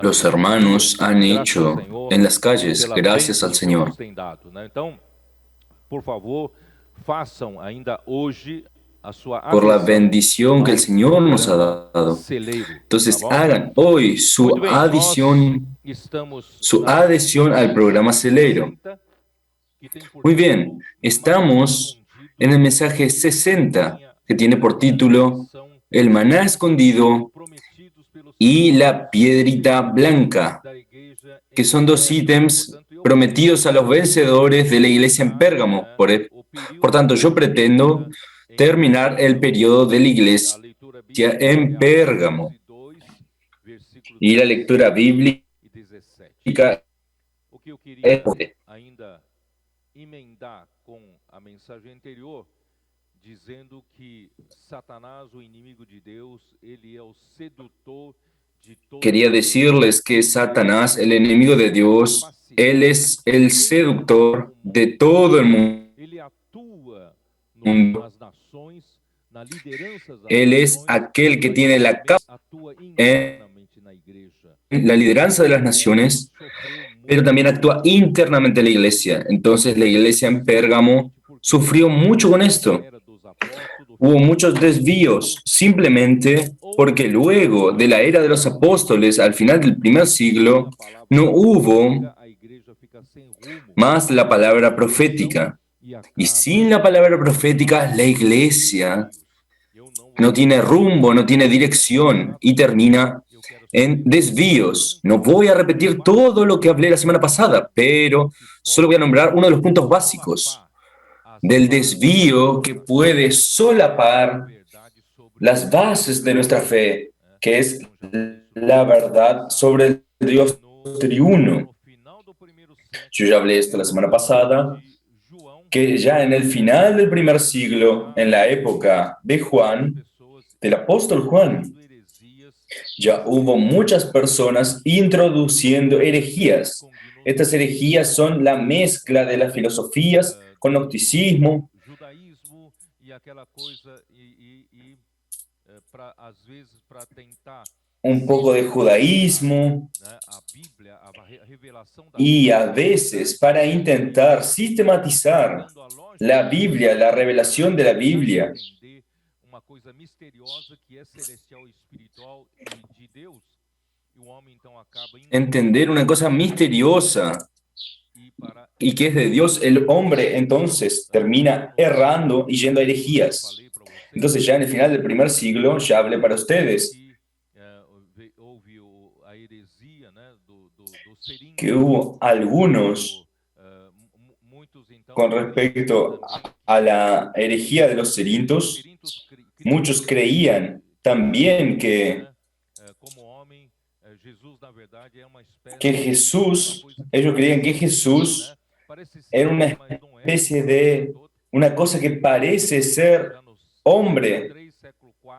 Los hermanos han hecho en las calles, gracias al Señor. Por la bendición que el Señor nos ha dado. Entonces hagan hoy su adhesión al programa Celeiro. Muy bien, estamos en el mensaje 60, que tiene por título El maná escondido y la piedrita blanca, que son dos ítems prometidos a los vencedores de la iglesia en Pérgamo. Por tanto, yo pretendo terminar el periodo de la iglesia en Pérgamo. Y la lectura bíblica es dizendo que Satanás, o inimigo de Deus, ele é o sedutor de todo. Quería decirles que Satanás, el enemigo de Dios, él es el seductor de todo el mundo. Ele atua nas nações, na liderança das Él es aquel que tiene la atua en internamente na igreja. la lideranza de las naciones, pero también actúa internamente en la iglesia. Entonces la iglesia en Pérgamo sufrió mucho con esto. Hubo muchos desvíos, simplemente porque luego de la era de los apóstoles, al final del primer siglo, no hubo más la palabra profética. Y sin la palabra profética, la iglesia no tiene rumbo, no tiene dirección y termina en desvíos. No voy a repetir todo lo que hablé la semana pasada, pero solo voy a nombrar uno de los puntos básicos del desvío que puede solapar las bases de nuestra fe, que es la verdad sobre el Dios triuno. Yo ya hablé esto la semana pasada, que ya en el final del primer siglo, en la época de Juan, del apóstol Juan, ya hubo muchas personas introduciendo herejías. Estas herejías son la mezcla de las filosofías con gnosticismo, Judaísmo e aquela coisa para às vezes para tentar un poco de judaísmo a Bíblia, a revelação da y a veces para intentar sistematizar la Biblia, la revelación de la Biblia, entender uma coisa misteriosa que é celestial e espiritual e de Deus. E o homem então acaba entender una cosa misteriosa para y que es de Dios, el hombre entonces termina errando y yendo a herejías. Entonces ya en el final del primer siglo, ya hablé para ustedes, houve a heresia, né, do seringa, que hubo algunos muitos então con respecto a la herejía de los serintos, muchos creían también que como homem, Jesus na verdade é uma espécie Jesús, ellos creían que Jesús era una especie de, una cosa que parece ser hombre,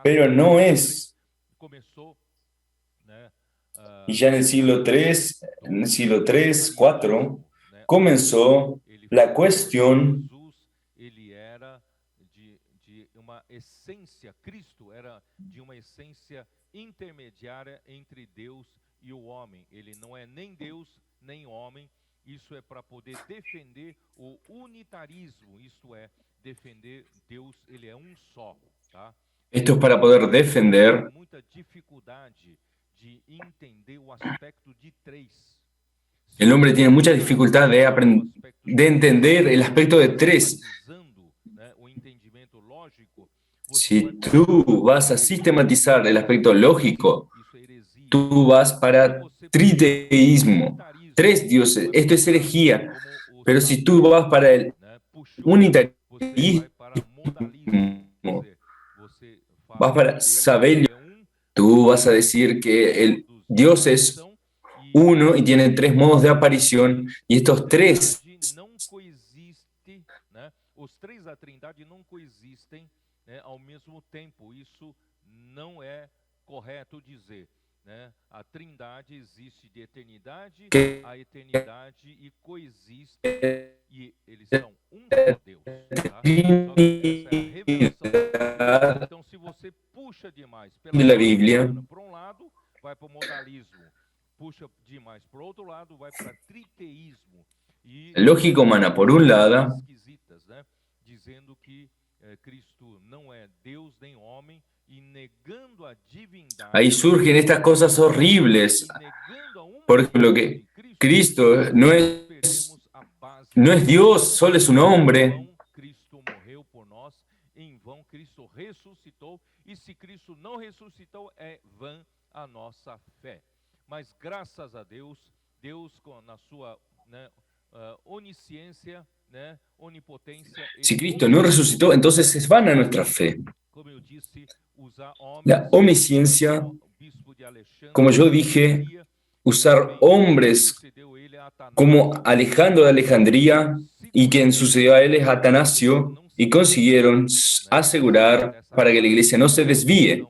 pero no es. começou, né, Y ya en el siglo III, IV, comenzó la cuestión Jesus, ele era de uma essência, Cristo era de uma essência intermediária entre Deus e o homem. Ele não é nem Deus, nem homem. Isso é para poder defender o unitarismo, isto é, defender Deus, ele é um só, tá? Esto es para poder defender. Muita dificuldade de entender o aspecto de três. El hombre tiene mucha dificultad de entender el aspecto de tres. Si tú vas a sistematizar el aspecto lógico, tú vas para triteísmo, tres dioses. Esto es herejía. Pero si tú vas para el unitarismo, vas para sabelio, tú vas a decir que el Dios es uno y tiene tres modos de aparición, y estos tres Trindade não coexiste, né? Os três da Trindade não coexistem, né, ao mesmo tempo. Isso não é correto dizer, né? A Trindade existe de eternidade que a eternidade e coexistem e eles são um só Deus, tá? Só que essa é a revelação da Bíblia. Então, se você puxa demais pela de la Biblia, humana para um lado, vai para o modalismo. Puxa demais para o outro lado, vai para triteísmo. E lógica humana por un lado, esquisitas, né? Dizendo que Cristo não é Deus nem homem e negando a divindade. ahí surgen estas cosas horribles. E negando a Por ejemplo, que Cristo no es Dios, solo es un hombre. Cristo morreu por nós, em vão Cristo ressuscitou, e se Cristo não ressuscitou, é vã a nossa fé. Mas graças a Deus, na sua, né, onisciência, né, onipotência, Si Cristo no resucitó, entonces es vana nuestra fe. como eu disse, usar La homens, omnisciencia, o bispo de Alexandria, como yo dije, usar hombres sucedeu ele a Atanásio, como Alejandro de Alejandría, y quien sucedió a él es Atanasio, y consiguieron asegurar para que la iglesia no se desvíe.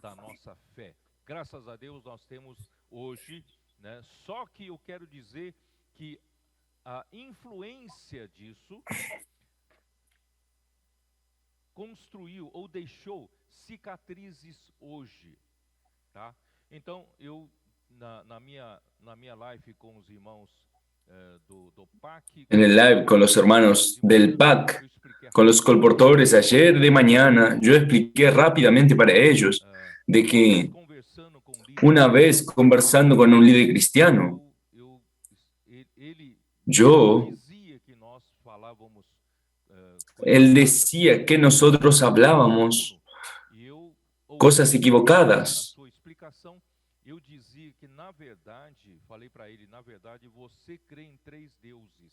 da nossa fé. Graças a Deus nós temos hoje, né? Só que eu quero dizer que a influência disso construiu ou deixou cicatrizes hoje, tá? Então eu na minha live com os irmãos do PAC, En el live con los hermanos del PAC, eu expliquei con los colportadores ayer de mañana, yo expliqué rápidamente para ellos de que conversando com una vez conversando con un líder cristiano, ele yo, dizia que nós falávamos él decía que nosotros hablábamos e eu cosas na equivocadas. sua explicação eu dizia que na verdade, falei para ele, na verdade você crê em três deuses.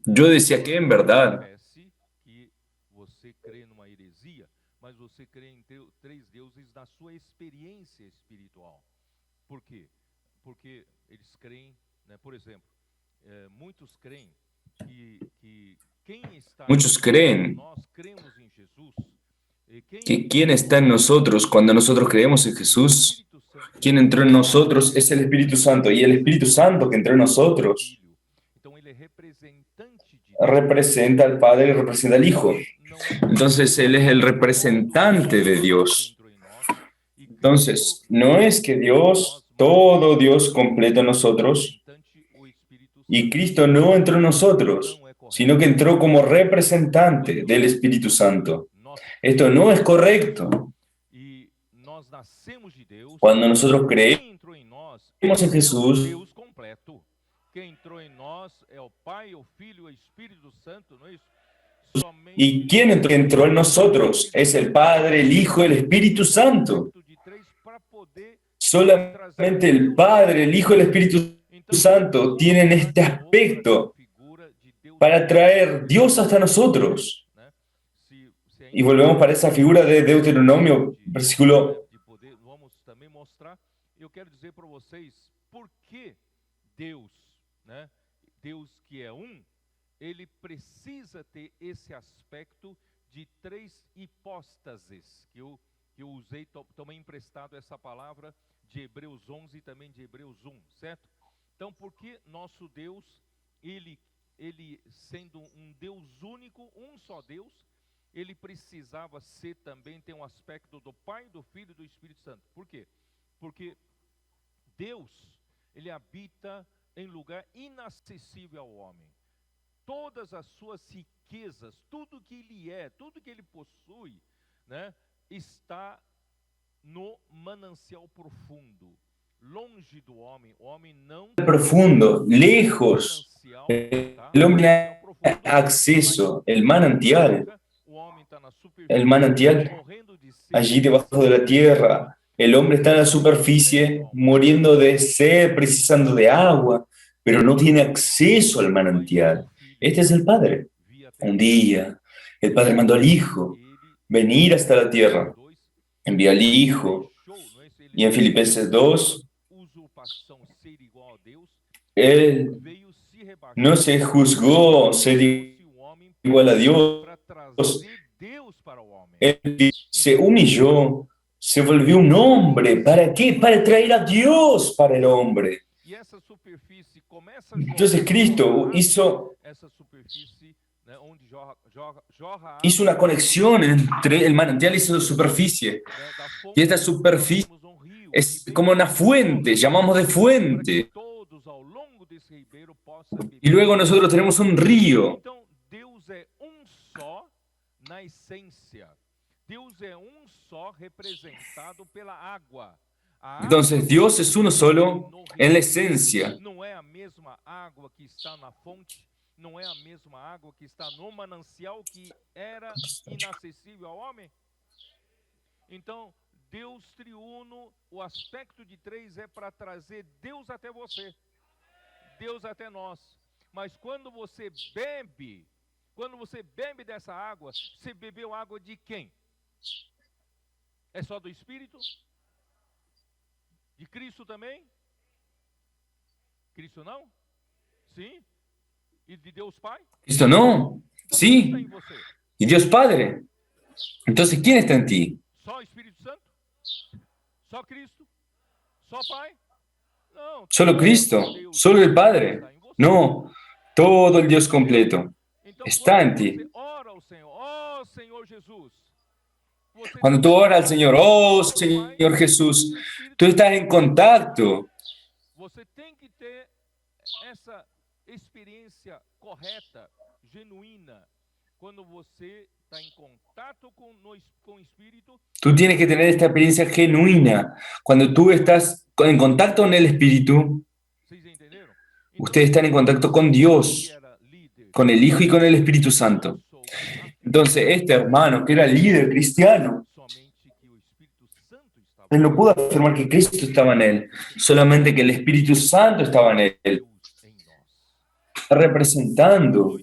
Yo decía que en verdad Parece que você crê numa heresia, mas você crê em três deuses na sua experiência espiritual. Por quê? Porque eles creem, né, por exemplo, muitos creem que quem está Muchos creen nós cremos em Jesus, que quien está en nosotros cuando nosotros creemos en Jesús, quien entró en nosotros es el Espíritu Santo, y el Espíritu Santo que entró en nosotros então ele é representante de representa al Padre y representa al Hijo. não Entonces Él es el representante de Dios. entrou em nós e Entonces, no es que Dios, todo Dios completo en nosotros, o Espírito y Cristo no entró en nosotros, sino que entró como representante del Espíritu Santo. nós Esto no es correcto. e nós nascemos de Deus. Cuando nosotros creemos Quem entrou em nós en é o Jesús, Deus completo. Quem entrou em nós é o Pai, o Filho e o Espírito Santo, não é isso? Somente ¿y quién entró en nosotros? Es el Padre, el Hijo, el Espíritu Santo. de três para poder Solamente el Padre, el Hijo y el Espíritu então, Santo tienen este aspecto figura de Deus, para traer Dios hasta nosotros. né? Se Y volvemos para esa figura de Deuteronomio, versículo de poder, vamos também mostrar. Eu quero dizer para vocês por que Deus, né? Deus que é ele precisa ter esse aspecto de três hipóstases, que eu usei, tomei emprestado essa palavra de Hebreus 11 e também de Hebreus 1, certo? Então, por que nosso Deus, ele sendo um Deus único, um só Deus, ele precisava ser também, ter um aspecto do Pai, do Filho e do Espírito Santo. Por quê? Porque Deus, ele habita em lugar inacessível ao homem. Todas as suas riquezas, tudo que ele é, tudo que ele possui, né, está no manancial profundo, longe do homem. O homem não profundo, lejos. manancial, tá? El hombre Manancial tiene profundo, acceso, el manantial, o homem está na superfície, el manantial morrendo de sede, allí debajo de la tierra. El hombre está en la superficie, muriendo de sed, precisando de agua, pero no tiene acceso al manantial. Este es el Padre. Un día, el Padre mandó al Hijo venir hasta la tierra. Envió al Hijo. Y en Filipenses 2, usurpação, ser igual Él veio se no rebaixar, se juzgó ser tornou-se o homem igual a Dios. para trazer Deus para o homem. Él se Então, humilló, se volvió un hombre. ¿Para qué? Para traer a Dios para el hombre. e essa superfície começa a Entonces jorrar Cristo água, essa superfície, né, onde jorra hizo água, una conexión entre el manantial y su superficie. né, da Y fonte, esta nós superficie temos um rio, um es ribeiro como una que corre fuente, llamamos de para que fuente. todos ao longo desse ribeiro possam Y beber. luego nosotros tenemos un río. Então, Deus é um só na essência. Deus é um só representado pela água. A água Entonces Dios es uno solo no en la ribeiro esencia. não é a mesma água que está na fonte, não é a mesma água que está no manancial que era inacessível ao homem. Então, Deus triuno, o aspecto de três é para trazer Deus até você, Deus até nós. Mas quando você bebe dessa água, você bebeu água de quem? É só do Espírito? De Cristo também? Cristo não? Sim? E de Deus Pai? ¿Cristo no? Então, quem está Sí. em você? ¿Y Dios Padre? Entonces, ¿quién está en ti? Só o Espírito Santo? Só Cristo? Só Pai? Não. ¿Solo todo Cristo? Deus ¿Solo el está Padre? em você. No, todo el Dios completo Então, está quando en ti. você ora ao Senhor, ó Senhor Jesus, você Cuando tú oras al Señor, oh Señor Jesús, tú estás en contacto. você tem que ter essa experiência correta, genuína, quando você está em contato com o Espírito. Tú tienes que tener esta experiencia genuina. Cuando tú estás en contacto con el Espíritu, Vocês entenderam? ustedes están en contacto con Dios, que era líder, con el Hijo y con el Espíritu Santo. Entonces, este hermano, que era líder cristiano, somente que o Espírito Santo estava él no pudo afirmar que Cristo estaba en él, solamente que el Espíritu Santo estaba en él, Deus em nós. representando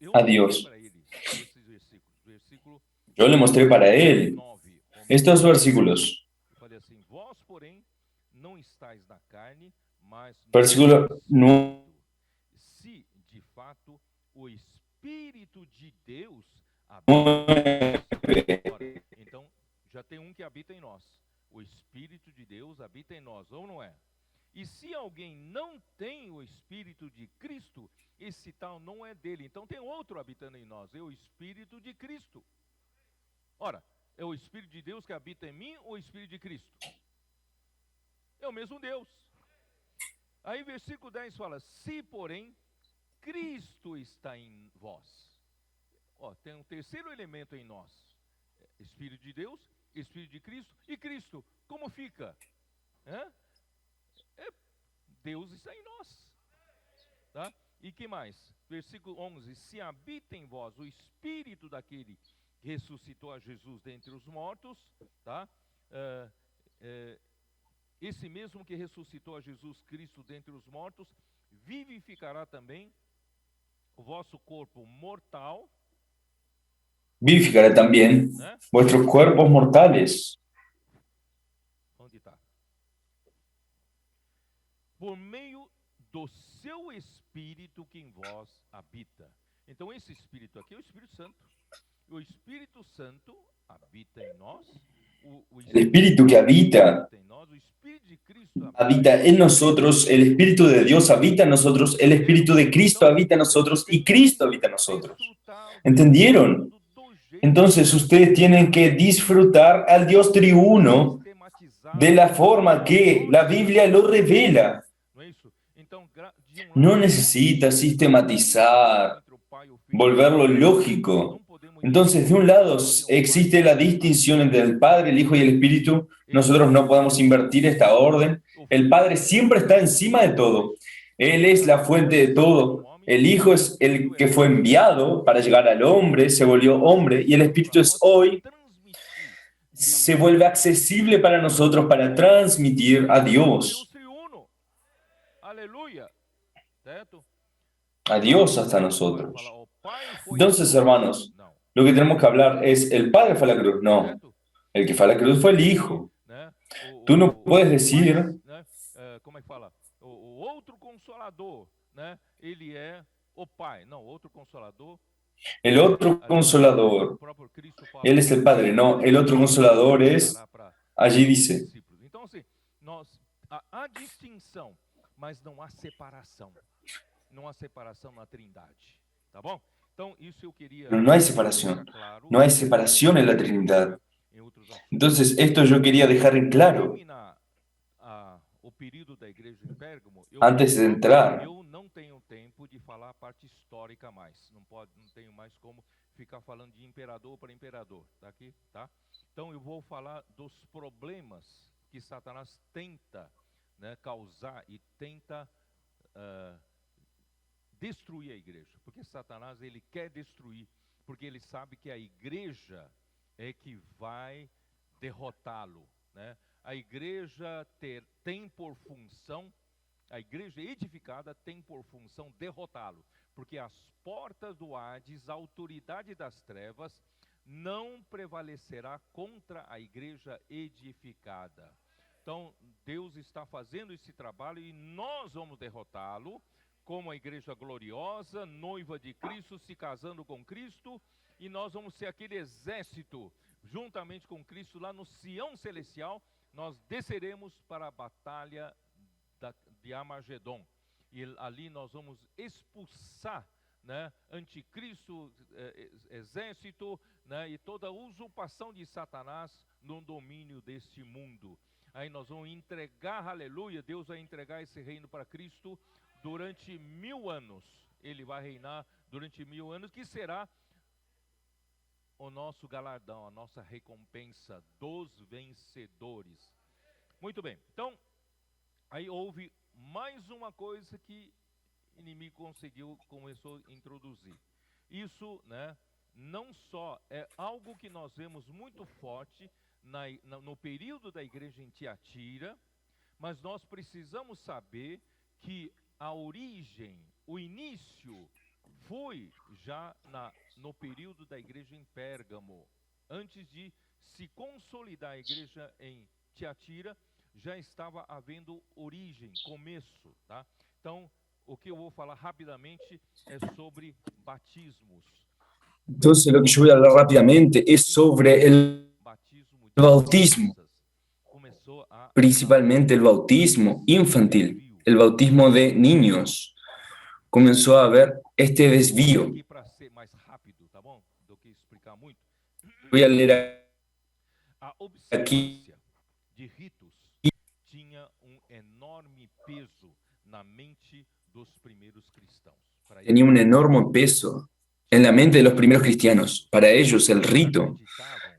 Eu a Dios. para ele esses versículos. Versículo Yo le mostré para él 9. estos versículos. Eu falei assim: vós, porém, não estáis na carne, mas no Versículo Espírito. Se, de fato, o Espírito de Deus habita em nós. Ora, então, já tem um que habita em nós. O Espírito de Deus habita em nós, ou não é? E se alguém não tem o Espírito de Cristo, esse tal não é dele. Então tem outro habitando em nós, é o Espírito de Cristo. Ora, é o Espírito de Deus que habita em mim ou o Espírito de Cristo? É o mesmo Deus. Aí versículo 10 fala: se porém Cristo está em vós. Ó, tem um terceiro elemento em nós. Espírito de Deus, Espírito de Cristo e Cristo. Como fica? Deus está em nós. Tá? E que mais? Versículo 11: se habita em vós o Espírito daquele que ressuscitou a Jesus dentre os mortos, tá? Esse mesmo que ressuscitou a Jesus Cristo dentre os mortos, vivificará também o vosso corpo mortal. Vivificará también vuestros cuerpos mortales. Onde está? Por meio do seu Espírito que em vós habita. Então esse Espírito aqui é o Espírito Santo. O Espírito Santo habita em nós. El Espíritu que habita em nós, o Espírito de Cristo habita en nosotros, el Espíritu de Dios habita en nosotros, el Espíritu de Cristo habita en nosotros y Cristo habita en nosotros. ¿Entendieron? Entonces ustedes tienen que disfrutar al Dios triuno de la forma que la Biblia lo revela. No necesita sistematizar, volverlo lógico. Entonces, de un lado existe la distinción entre el Padre, el Hijo y el Espíritu. Nosotros no podemos invertir esta orden. El Padre siempre está encima de todo. Él es la fuente de todo. El Hijo es el que fue enviado para llegar al hombre, se volvió hombre, y el Espíritu es hoy, se vuelve accesible para nosotros para transmitir a Dios. A Dios hasta nosotros. Entonces, hermanos, lo que tenemos que hablar es, ¿el Padre fue a la cruz? No. El que fue a la cruz fue el Hijo. Tú no puedes decir... o outro consolador, né? Ele é o Pai. Não, outro consolador, El otro ali o consolador, próprio Cristo fala Él es isso. el Padre. No, el otro consolador es, Dará para allí os dice, discípulos. Então, assim, há distinção, mas não há separação. Não há separação na Trindade, tá bom? Então, isso eu queria pero no hay deixar separación. claro. No hay separación en la Trinidad. Entrar em outros assuntos. Entonces, esto yo quería dejar en Para claro terminar o período da igreja em Pérgamo, antes de entrar. eu não tenho tempo de falar a parte histórica mais. Não tenho mais como ficar falando de imperador para imperador, tá aqui, tá? Então eu vou falar dos problemas que Satanás tenta, né, causar e tenta destruir a igreja, porque Satanás ele quer destruir, porque ele sabe que a igreja é que vai derrotá-lo, né? A igreja tem por função, a igreja edificada tem por função derrotá-lo, porque as portas do Hades, a autoridade das trevas, não prevalecerá contra a igreja edificada. Então, Deus está fazendo esse trabalho e nós vamos derrotá-lo, como a igreja gloriosa, noiva de Cristo, se casando com Cristo, e nós vamos ser aquele exército, juntamente com Cristo, lá no Sião Celestial, nós desceremos para a batalha de Armagedon, e ali nós vamos expulsar, né, anticristo, exército, né, e toda a usurpação de Satanás no domínio deste mundo. Aí nós vamos entregar, aleluia, Deus vai entregar esse reino para Cristo durante 1000 anos. Ele vai reinar durante 1000 anos, que será o nosso galardão, a nossa recompensa dos vencedores. Muito bem, então, aí houve mais uma coisa que o inimigo começou a introduzir. Isso, né, não só é algo que nós vemos muito forte no período da igreja em Tiatira, mas nós precisamos saber que a origem, o início, foi já no período da igreja em Pérgamo. Antes de se consolidar a igreja em Tiatira, já estava havendo origem, começo, tá? Então, o que eu vou falar rapidamente é sobre batismos. Entonces, lo que yo voy a hablar rápidamente es sobre el bautismo, principalmente el bautismo infantil, el bautismo de niños. Comenzó a haber este desvío. Voy a leer aquí. De ritos tinha enorme peso na mente dos primeiros cristãos. Tenía un enorme peso en la mente de los primeros cristianos. Para ellos el rito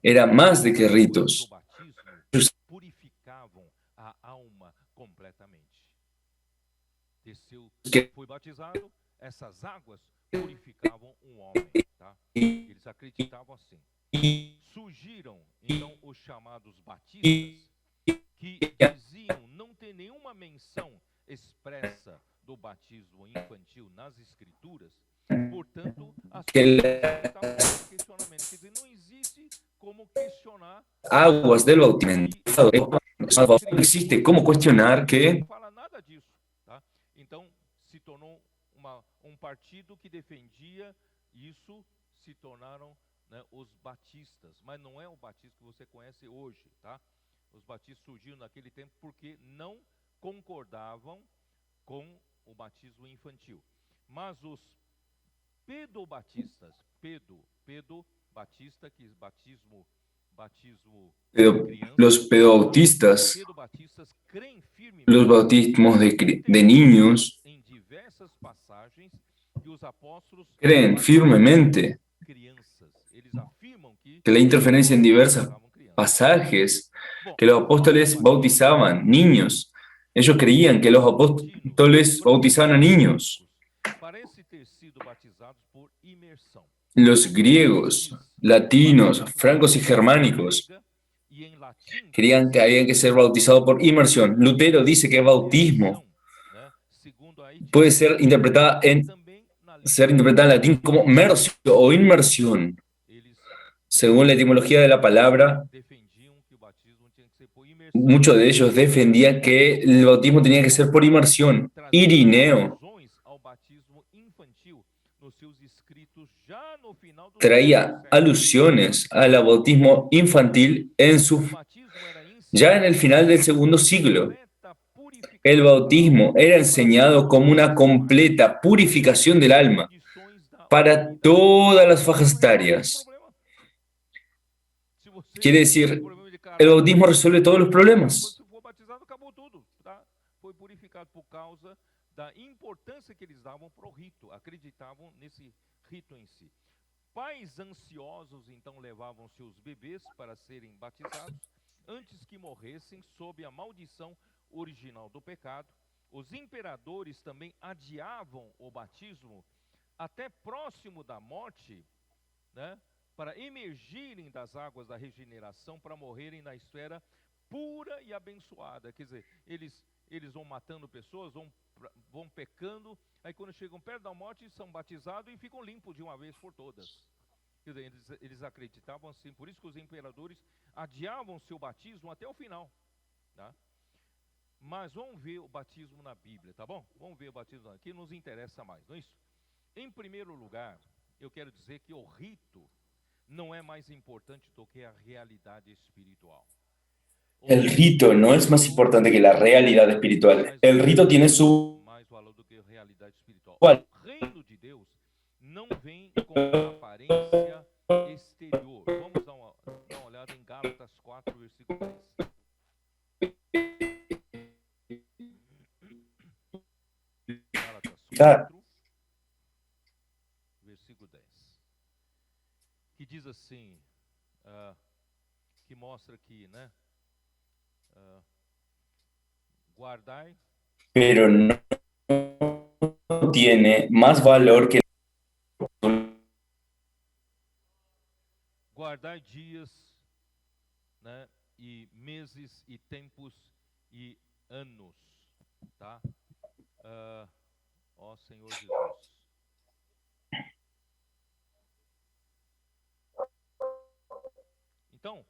era más de que ritos. Purificavam a alma completamente. Foi batizado, essas águas purificavam homem, tá? Eles acreditavam assim. Surgiram então os chamados batistas, que diziam não ter nenhuma menção expressa do batismo infantil nas escrituras. Portanto, as pessoas estavam com questionamento. Quer dizer, não existe como questionar. Aguas del bautismo. No existe cómo cuestionar que. Não fala nada disso, tá? Então, se tornou partido que defendia isso, se tornaram, né, os batistas. Mas não é o batismo que você conhece hoje, tá? Os batistas surgiram naquele tempo porque não concordavam com o batismo infantil. Mas os pedobatistas, pedobatista, que batismo Los pedobautistas, creem firmemente los bautismos de niños, em diversas passagens que os apóstolos creen firmemente crianças. Eles afirmam que la interferencia en diversos pasajes, que los apóstoles bautizaban niños. Ellos creían que los apóstoles bautizaban a niños. Parece ter sido batizados por imersão. Los griegos, latinos, francos y germánicos creían que habían que ser bautizados por inmersión. Lutero dice que bautismo puede ser interpretada en latín como mersio o inmersión. Según la etimología de la palabra, muchos de ellos defendían que el bautismo tenía que ser por inmersión. Irineo Ao batismo infantil nos seus escritos já no final do século traía VII. alusiones al bautismo infantil O batismo era ya en el ensinado final como del uma segundo siglo. completa El purificação bautismo era para enseñado como todas una as faixas completa purificación del e alma condições da para humanidade. todas las Isso fajas resolve todo etarias. problema. Se você Quiere tem decir, problema de el caráter, bautismo resuelve todos los quando problemas. você for batizado, acabou tudo, tá? Foi purificado por causa da importância que eles davam para o rito, acreditavam nesse rito em si. Pais ansiosos então levavam seus bebês para serem batizados antes que morressem sob a maldição original do pecado. Os imperadores também adiavam o batismo até próximo da morte, né, para emergirem das águas da regeneração, para morrerem na esfera pura e abençoada. Quer dizer, eles vão matando pessoas, vão pecando, aí quando chegam perto da morte são batizados e ficam limpos de uma vez por todas. Quer dizer, eles acreditavam assim, por isso que os imperadores adiavam seu batismo até o final, tá? Mas vamos ver o batismo na Bíblia, tá bom? Vamos ver o batismo aqui, nos interessa mais, não é isso? Em primeiro lugar, eu quero dizer que o rito não é mais importante do que a realidade espiritual. El rito no es más importante que la realidad espiritual. El rito tiene su mais valor do que a realidade espiritual. valor. O reino de Deus não vem com aparência exterior. Vamos dar uma olhada em Gálatas 4, versículo 10. Gálatas 4, versículo 10. Que diz assim, que mostra aqui, né? Guardai. Pero no tiene más valor que Guardai dias, né, e meses e tempos e anos, tá? Ó Senhor Jesus. Então,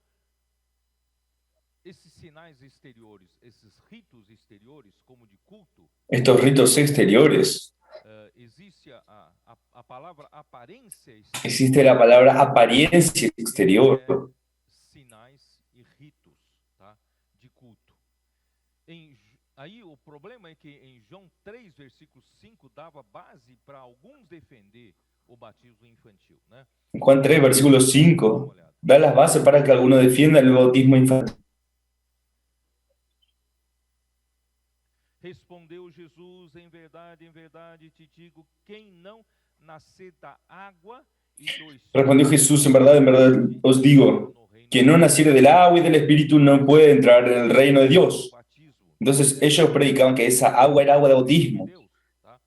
esses sinais exteriores, esses ritos exteriores, como de culto, estos ritos exteriores. existe a palavra aparência Existe la palabra apariencia exterior. Sinais e ritos, tá? De culto. Aí o problema é que em João 3, versículo 5, dava base para alguns defender o batismo infantil, né? En Juan 3, versículo 5, da las bases para que alguno defienda el bautismo infantil. Respondeu Jesus, em verdade te digo, quem não nascer da água e do Espírito. Respondió Jesús, en verdad os digo, quien no naciere del agua y del Espíritu no puede entrar en el reino de Dios. Entonces ellos predicaban que esa agua era agua de bautismo,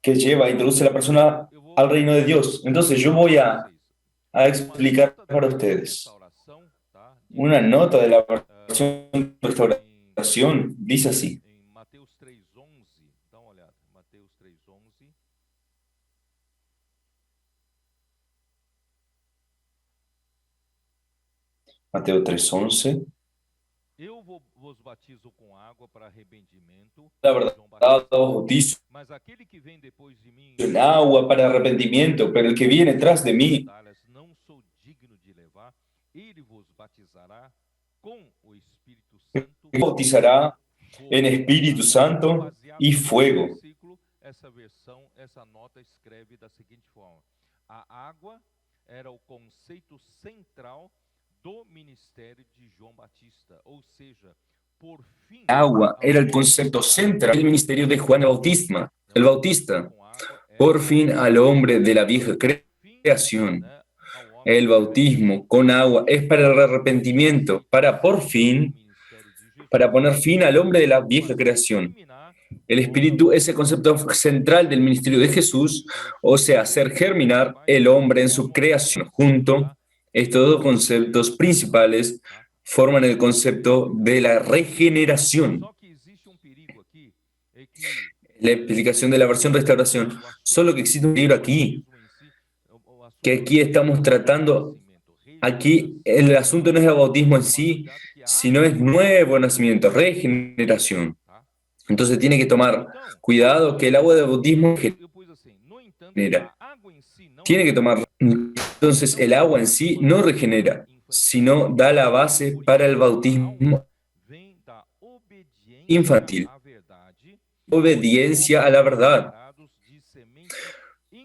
que lleva, introduce a la persona al reino de Dios. Entonces yo voy a explicar para ustedes. Una nota de la versión de restauración dice así. Em Mateus 3:11, dá uma olhada, Mateus 3:11. Mateo 3:11. Eu vos batizo com água para arrependimento, La verdad, os bautizo mas aquele que vem depois de mim en agua para arrepentimiento, pero el que viene tras de mí não sou digno de levar, ele vos batizará com o Espírito Santo, bautizará en Espíritu Santo y fuego. Essa versão, essa nota escreve da seguinte forma: a água era o conceito central do ministério de João Batista, ou seja, por fim, Agua era el concepto central del ministerio de Juan el Bautista. Por fin al hombre de la vieja creación. El bautismo con agua es para el arrepentimiento, para poner fin al hombre de la vieja creación. El Espíritu es el concepto central del ministerio de Jesús, o sea, hacer germinar el hombre en su creación. Junto, estos dos conceptos principales forman el concepto de la regeneración. La explicación de la versión restauración. Solo que existe un peligro aquí, que aquí estamos tratando aquí el asunto no es el bautismo en sí, sino es nuevo nacimiento, regeneración. Entonces tiene que tomar cuidado que el agua de bautismo regenera. Tiene que tomar. Entonces el agua en sí no regenera, sino da la base para el bautismo infantil. Obediencia a la verdad,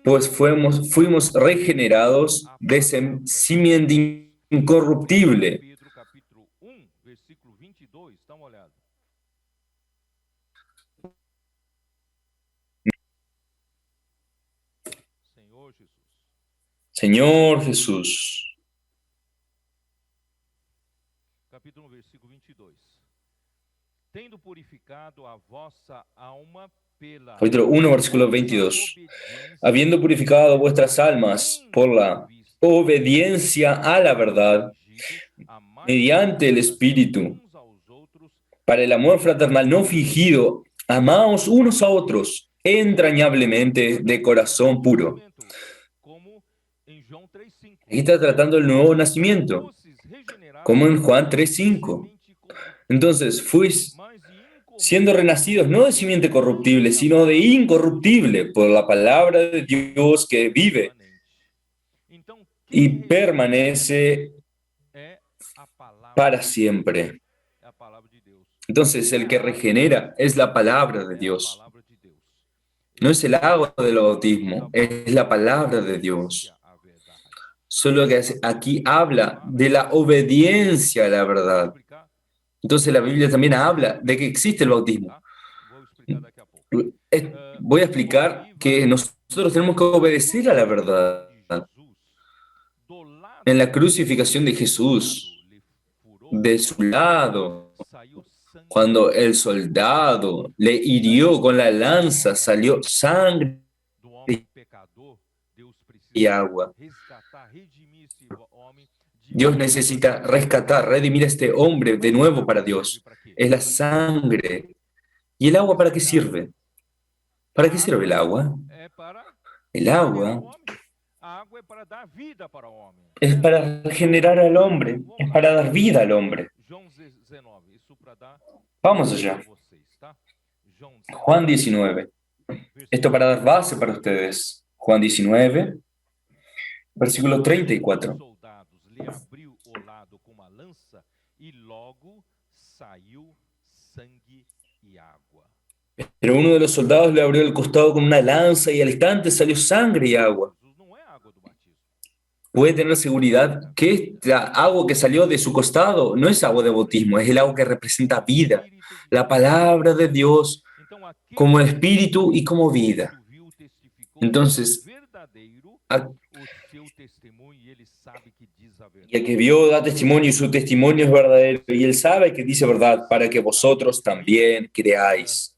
pues fuimos regenerados de simiente incorruptible. Pedro capítulo 1, versículo 22, dá uma olhada. Senhor Jesus. Señor Jesús. Capítulo 1, versículo 22. Tendo purificado a vossa alma pela Capítulo 1, versículo 22. Habiendo purificado vuestras almas por la obediencia a la verdad, mediante el Espíritu, para el amor fraternal no fingido, amaos unos a otros entrañablemente de corazón puro. Aquí está tratando el nuevo nacimiento, como en Juan 3:5. Entonces, fuis siendo renacidos no de simiente corruptible, sino de incorruptible, por la palabra de Dios que vive y permanece para siempre. Entonces, el que regenera es la palabra de Dios. No es el agua del bautismo, es la palabra de Dios. Solo que aquí habla de la obediencia a la verdad. Entonces la Biblia también habla de que existe el bautismo. Voy a explicar que nosotros tenemos que obedecer a la verdad. En la crucificación de Jesús, de su lado, cuando el soldado le hirió con la lanza, salió sangre y agua. Dios necesita rescatar, redimir a este hombre de nuevo para Dios. Es la sangre. ¿Y el agua para qué sirve? ¿Para qué sirve el agua? El agua es para regenerar al hombre, es para dar vida al hombre. Vamos allá. Juan 19. Esto para dar base para ustedes. Juan 19, versículo 34. Pero uno de los soldados le abrió el costado con una lanza y al instante salió sangre y agua. Puede tener seguridad que esta agua que salió de su costado no es agua de bautismo, es el agua que representa vida, la palabra de Dios como espíritu y como vida. Entonces, y el que vio da testimonio y su testimonio es verdadero y él sabe que dice verdad para que vosotros también creáis.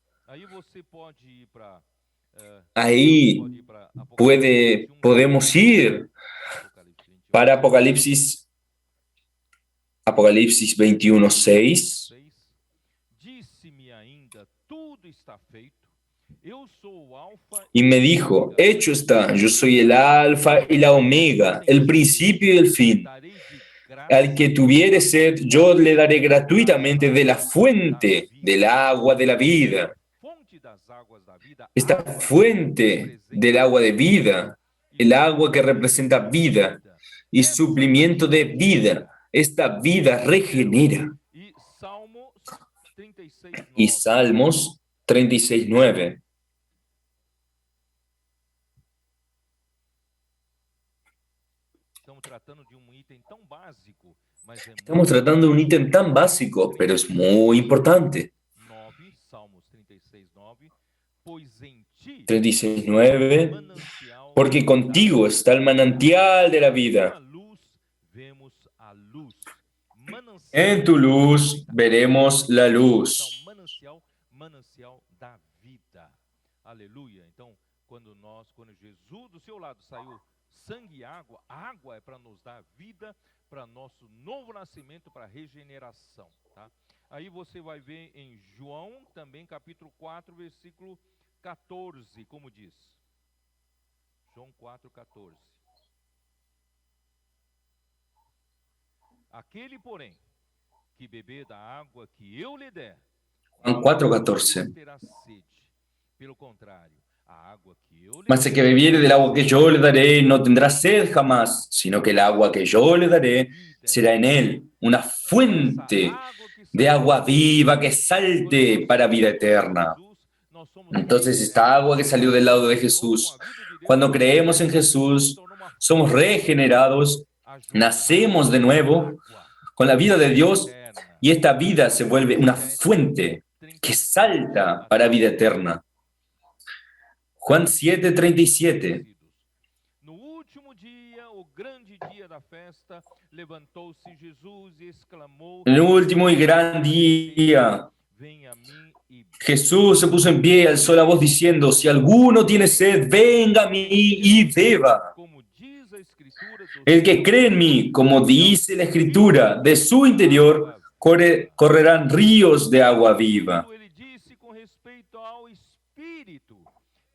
Ahí podemos ir para Apocalipsis 21:6. Y me dijo, hecho está, yo soy el alfa y la omega, el principio y el fin. Al que tuviere sed, yo le daré gratuitamente de la fuente del agua de la vida. Esta fuente del agua de vida, el agua que representa vida y suplimiento de vida, esta vida regenera. Y Salmos 36:9. Estamos tratando de un ítem tan básico, pero es muy importante. 36:9. Porque contigo está el manantial de la vida. En tu luz veremos la luz. Aleluia. Então, quando Jesus do seu lado saiu sangue e água, a água é para nos dar vida, para nosso novo nascimento, para regeneração, tá? Aí você vai ver em João, também capítulo 4, versículo 14, como diz. João 4:14. Aquele, porém, que beber da água que eu lhe der, Juan de modo 4:14. nenhum terá sede. Pelo contrário, a água que eu lhe Mas el que der bebiere del agua que yo le será daré no tendrá sed jamás, sino que el agua que yo le daré vida será en eterna. él una Essa fuente água que de sairá agua da viva que fonte, quando salte nós para vida cremos em eterna. Jesus, nós somos Entonces, esta agua que salió del lado de regenerados com a Jesús, vida de Deus, cuando creemos en se Jesús, tornou uma somos regenerados, a jorrar nacemos de nuevo água con la vida de Dios eterna. y esta vida se vuelve una João fuente que 7:37. salta para vida eterna. Juan 7:37. No último dia, o grande dia da festa, levantou-se Jesus e exclamou: En el último y gran día, Venha a mim e Jesús se puso en pie y alzó la voz diciendo, si alguno tiene sed, venga a mí y beba. como diz a escritura, do El que cree en mí, como dice la Escritura, de su interior correrán ríos de agua viva. Ele disse com respeito ao Espírito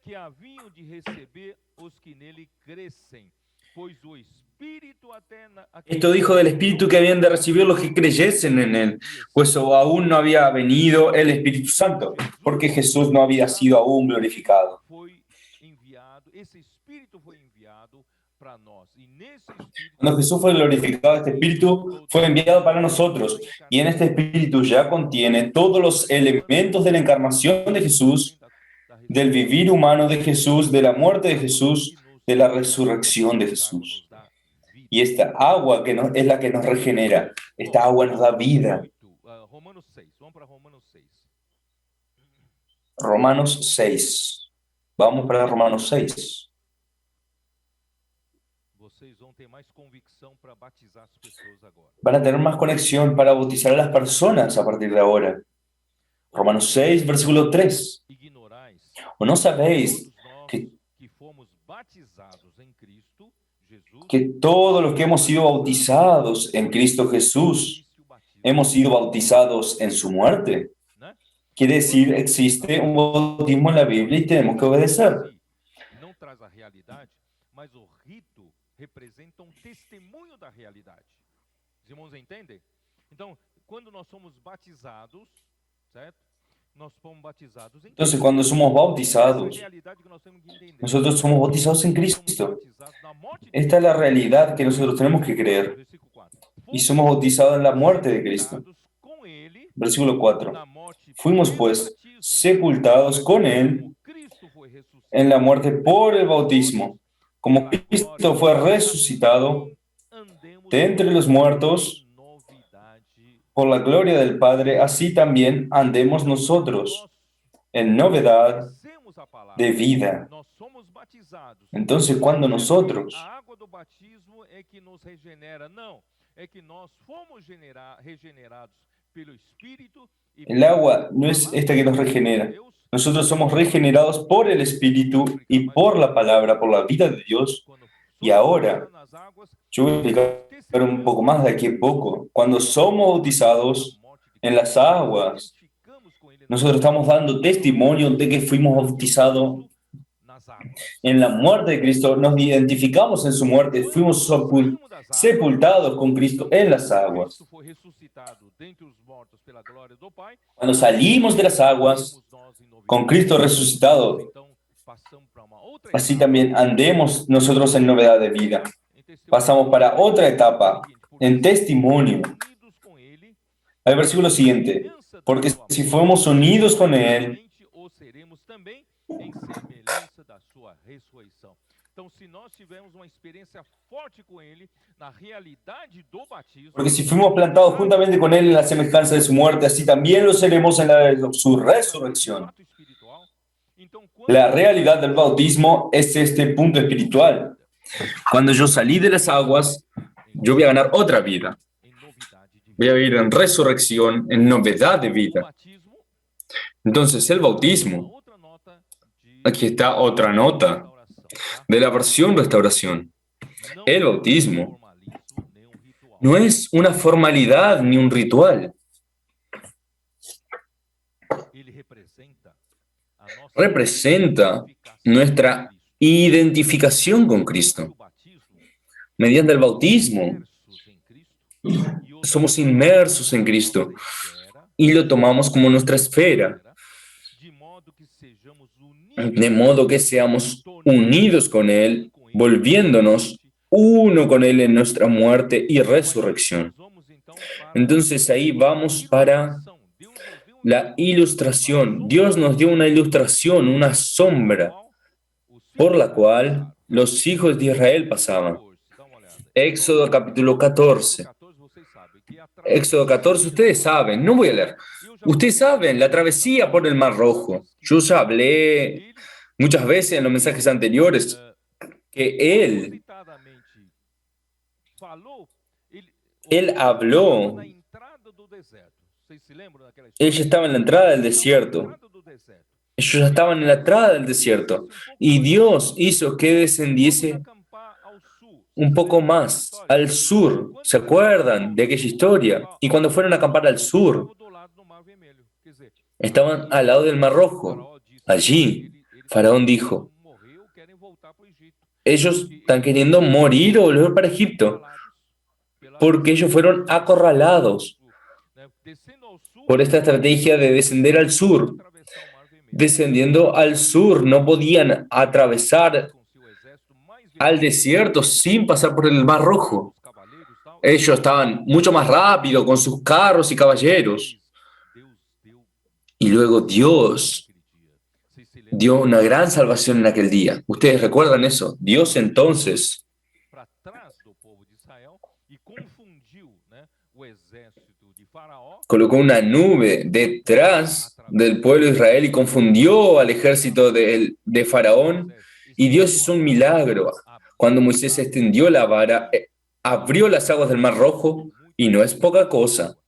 que haviam de receber os que nele crescem, pois o Espírito até Esto dijo del Espíritu que habían de recibir los que creyesen en él, pues aún no había venido el Espíritu Santo, porque Jesús no había sido aún glorificado. foi enviado, esse Espírito foi enviado para nós. E nesse Espírito, Cuando Jesús fue glorificado, este Espíritu fue enviado para nosotros, y en este Espíritu ya contiene todos los elementos de la encarnación de Jesús, del vivir humano de Jesús, de la muerte de Jesús, de la resurrección de Jesús. Y esta agua es la que nos regenera, esta agua nos da vida. Romanos 6, vamos para Romanos 6. Romanos 6. Vamos para Romanos 6. Vocês vão ter mais convicção para batizar as pessoas agora. Van a tener más conexión para bautizar a las personas a partir de ahora. Romanos 6, versículo 3. Ignorais ¿O no sabéis todos nós que fomos batizados em Cristo Jesus, que todos los que hemos sido bautizados en Cristo Jesús, existe o batismo, hemos sido bautizados en su muerte? né? Quiere decir, existe un bautismo en la Biblia y tenemos que obedecer. Não traz a realidade, mas o rito representa testemunho da realidade. Os irmãos entendem? Então, quando nós somos batizados, certo? Nós fomos batizados em Entonces, cuando somos bautizados, essa é a realidade que nós temos que entender. nosotros somos bautizados en Nós somos Cristo. batizados na morte de Esta es la realidad que nosotros tenemos que creer. Versículo 4. Y somos bautizados en la muerte de Cristo. Com ele, Versículo 4. na morte Fuimos pelo pues batismo, sepultados con Él como Cristo foi ressuscitado en la muerte por el bautismo, como Cristo fue resucitado andemos de entre los muertos em novidade. por la gloria del Padre, así también andemos nosotros en novedad Conhecemos a palavra. de vida. Nós somos batizados. Entonces, cuando nosotros, A água do batismo é que nos regenera. Não, é que nós fomos regenerados pelo Espírito. el agua no es esta que nos regenera, nosotros somos regenerados por el Espíritu y por la palabra, por la vida de Dios. Y ahora, yo voy a explicar un poco más de aquí a poco. Cuando somos bautizados en las aguas, nosotros estamos dando testimonio de que fuimos bautizados en la muerte de Cristo, nos identificamos en su muerte, fuimos sepultados con Cristo en las aguas. Cuando salimos de las aguas, con Cristo resucitado, así también andemos nosotros en novedad de vida. Pasamos para otra etapa, en testimonio. Al versículo siguiente, porque si fuimos unidos con Él, em semelhança da sua ressurreição. Então, se nós tivermos uma experiência forte com ele, na realidade do batismo, porque si fuimos plantados juntamente con Él en la semejanza de su muerte, así también lo seremos en la de su resurrección. La realidad del bautismo es este punto espiritual. Cuando yo salí de las aguas, yo voy a ganar otra vida. Voy a vivir en resurrección, en novedad de vida. Entonces, el bautismo, aquí está otra nota de la versión restauración. El bautismo no es una formalidad ni un ritual. Representa nuestra identificación con Cristo. Mediante el bautismo, somos inmersos en Cristo y lo tomamos como nuestra esfera, de modo que seamos unidos con Él, volviéndonos uno con Él en nuestra muerte y resurrección. Entonces ahí vamos para la ilustración. Dios nos dio una ilustración, una sombra, por la cual los hijos de Israel pasaban. Éxodo capítulo 14. Éxodo 14, ustedes saben, no voy a leer. Ustedes saben, la travesía por el Mar Rojo. Yo ya hablé muchas veces en los mensajes anteriores que él habló, ella estaba en la entrada del desierto. Ellos ya estaban en la entrada del desierto y Dios hizo que descendiese un poco más al sur. ¿Se acuerdan de aquella historia? Y cuando fueron a acampar al sur, estaban al lado del Mar Rojo. Allí, Faraón dijo, ellos están queriendo morir o volver para Egipto, porque ellos fueron acorralados por esta estrategia de descender al sur. Descendiendo al sur, no podían atravesar al desierto sin pasar por el Mar Rojo. Ellos estaban mucho más rápido con sus carros y caballeros. Y luego Dios dio una gran salvación en aquel día. ¿Ustedes recuerdan eso? Dios entonces colocó una nube detrás del pueblo de Israel y confundió al ejército de Faraón. Y Dios hizo un milagro. Cuando Moisés extendió la vara, abrió las aguas del Mar Rojo, y no es poca cosa.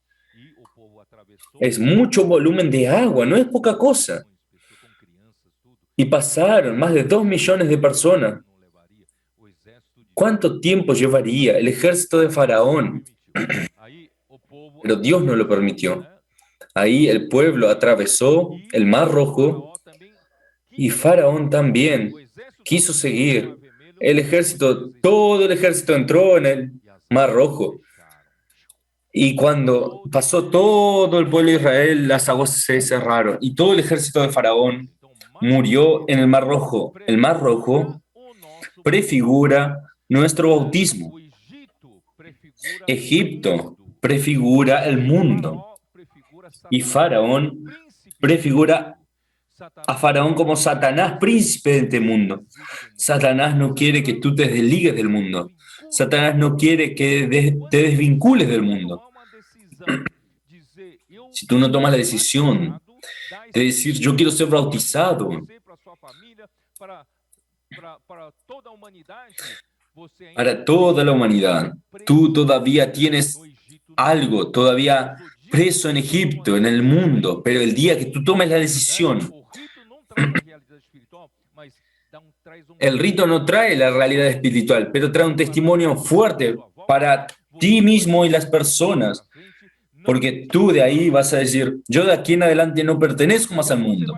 Es mucho volumen de agua, no es poca cosa. Y pasaron más de 2 millones de personas. ¿Cuánto tiempo llevaría el ejército de Faraón? Pero Dios no lo permitió. Ahí el pueblo atravesó el Mar Rojo y Faraón también quiso seguir. Todo el ejército entró en el Mar Rojo. Y cuando pasó todo el pueblo de Israel, las aguas se cerraron y todo el ejército de Faraón murió en el Mar Rojo. El Mar Rojo prefigura nuestro bautismo. Egipto prefigura el mundo. Y Faraón prefigura a Faraón como Satanás, príncipe de este mundo. Satanás no quiere que tú te desligues del mundo. Satanás no quiere que te desvincules del mundo. Si tú no tomas la decisión de decir, yo quiero ser bautizado para toda la humanidad, tú todavía tienes algo, todavía preso en Egipto, en el mundo, pero el día que tú tomes la decisión, el rito no trae la realidad espiritual, pero trae un testimonio fuerte para ti mismo y las personas, porque tú de ahí vas a decir, yo de aquí en adelante no pertenezco más al mundo.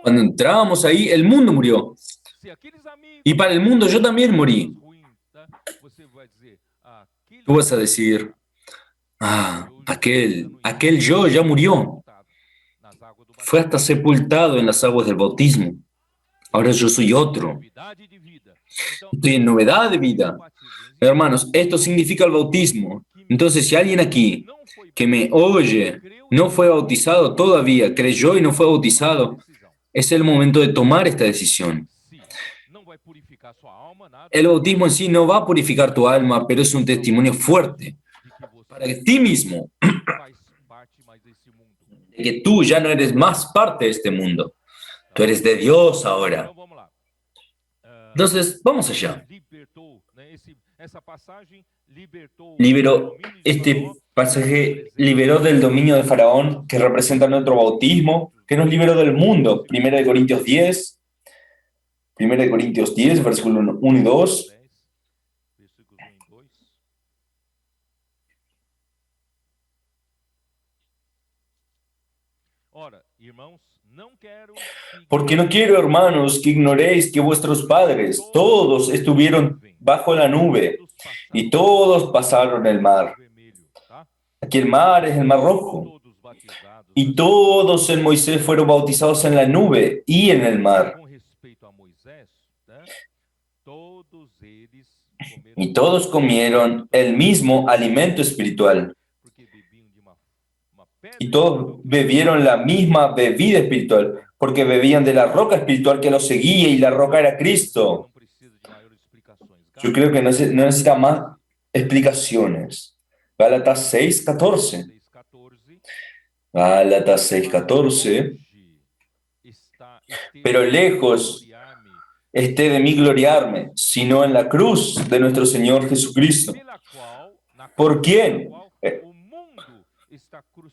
Cuando entrábamos ahí, el mundo murió. Y para el mundo yo también morí. Tú vas a decir, aquel yo ya murió. Fue hasta sepultado en las aguas del bautismo. Ahora yo soy otro. Estoy en novedad de vida. Hermanos, esto significa el bautismo. Entonces, si alguien aquí que me oye no fue bautizado todavía, creyó y no fue bautizado, es el momento de tomar esta decisión. El bautismo en sí no va a purificar tu alma, pero es un testimonio fuerte para ti mismo de que tú ya no eres más parte de este mundo. Tú eres de Dios ahora. Entonces, vamos allá. Este pasaje liberó del dominio de Faraón, que representa nuestro bautismo, que nos liberó del mundo. 1 Corintios 10, versículos 1 y 2. Ora, irmãos, não quero que Porque no ignoreis quiero, hermanos, que ignoréis que vuestros padres todos todos na estuvieron nuvem, bajo la nube todos y passaram todos pasaron el pelo Mar mar. Vermelho, tá? Aquí el mar es el mar rojo. Todos batizados Y nessa nuvem. todos en Moisés fueron bautizados en la nube y en el mar. Com respeito a Moisés, né? Todos eles comeram Y todos comieron el mismo alimento espiritual. porque bebiam de uma Y pedra todos espiritual que bebieron la misma bebida espiritual, porque bebían de la roca espiritual que los seguía y la roca era Cristo. não precisa de maiores explicações. Yo creo que no necesita más explicaciones. Gálatas 6:14. 6,14. Gálatas 6:14. Pero lejos esté de mí gloriarme, sino en la cruz de nuestro Señor Jesucristo. ¿Por quién?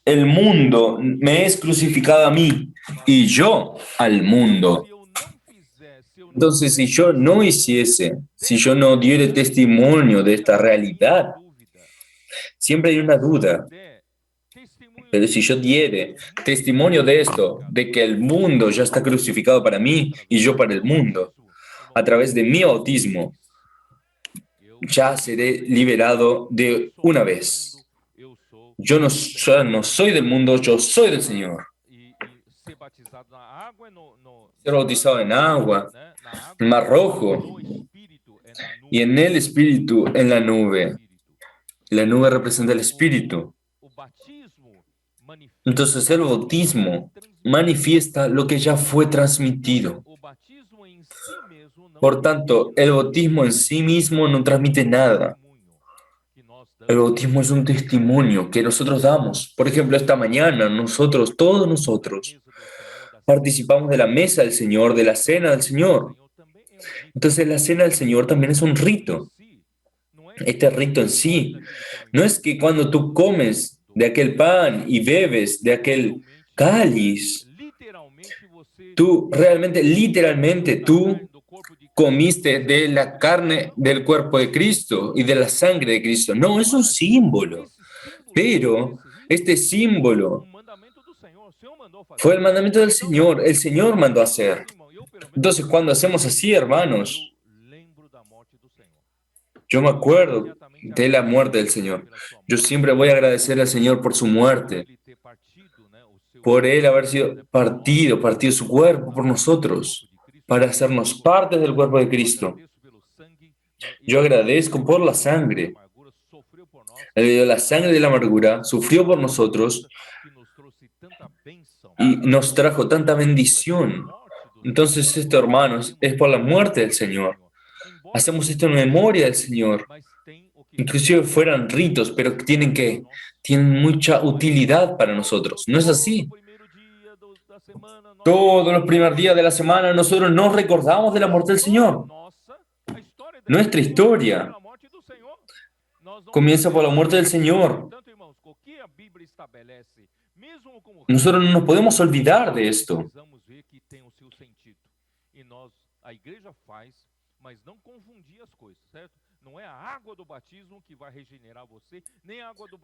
El mundo me es crucificado a mí y yo al mundo. Entonces, si yo no hiciese, si yo no diera testimonio de esta realidad, siempre hay una duda. Pero si yo diere testimonio de esto, de que el mundo ya está crucificado para mí y yo para el mundo, a través de mi bautismo, ya seré liberado de una vez. Yo ya no soy del mundo, yo soy del Señor. Ser bautizado en agua, en el Mar Rojo, y en el Espíritu, en la nube. La nube representa el Espíritu. Entonces el bautismo manifiesta lo que ya fue transmitido. Por tanto, el bautismo en sí mismo no transmite nada. El bautismo es un testimonio que nosotros damos. Por ejemplo, esta mañana nosotros, todos nosotros, participamos de la mesa del Señor, de la cena del Señor. Entonces la cena del Señor también es un rito. Este rito en sí no es que cuando tú comes de aquel pan y bebes de aquel cáliz, tú realmente, literalmente, tú comiste de la carne del cuerpo de Cristo y de la sangre de Cristo. No, es un símbolo. Pero este símbolo fue el mandamiento del Señor. El Señor mandó hacer. Entonces, cuando hacemos así, hermanos, yo me acuerdo de la muerte del Señor. Yo siempre voy a agradecer al Señor por su muerte, por Él haber sido partido su cuerpo por nosotros, para hacernos parte del cuerpo de Cristo. Yo agradezco por la sangre. Él dio la sangre de la amargura, sufrió por nosotros y nos trajo tanta bendición. Entonces esto, hermanos, es por la muerte del Señor. Hacemos esto en memoria del Señor. Inclusive fueran ritos, pero tienen mucha utilidad para nosotros. ¿No es así? Todos los primeros días de la semana nosotros nos recordamos de la muerte del Señor. Nuestra historia comienza por la muerte del Señor. Nosotros no nos podemos olvidar de esto.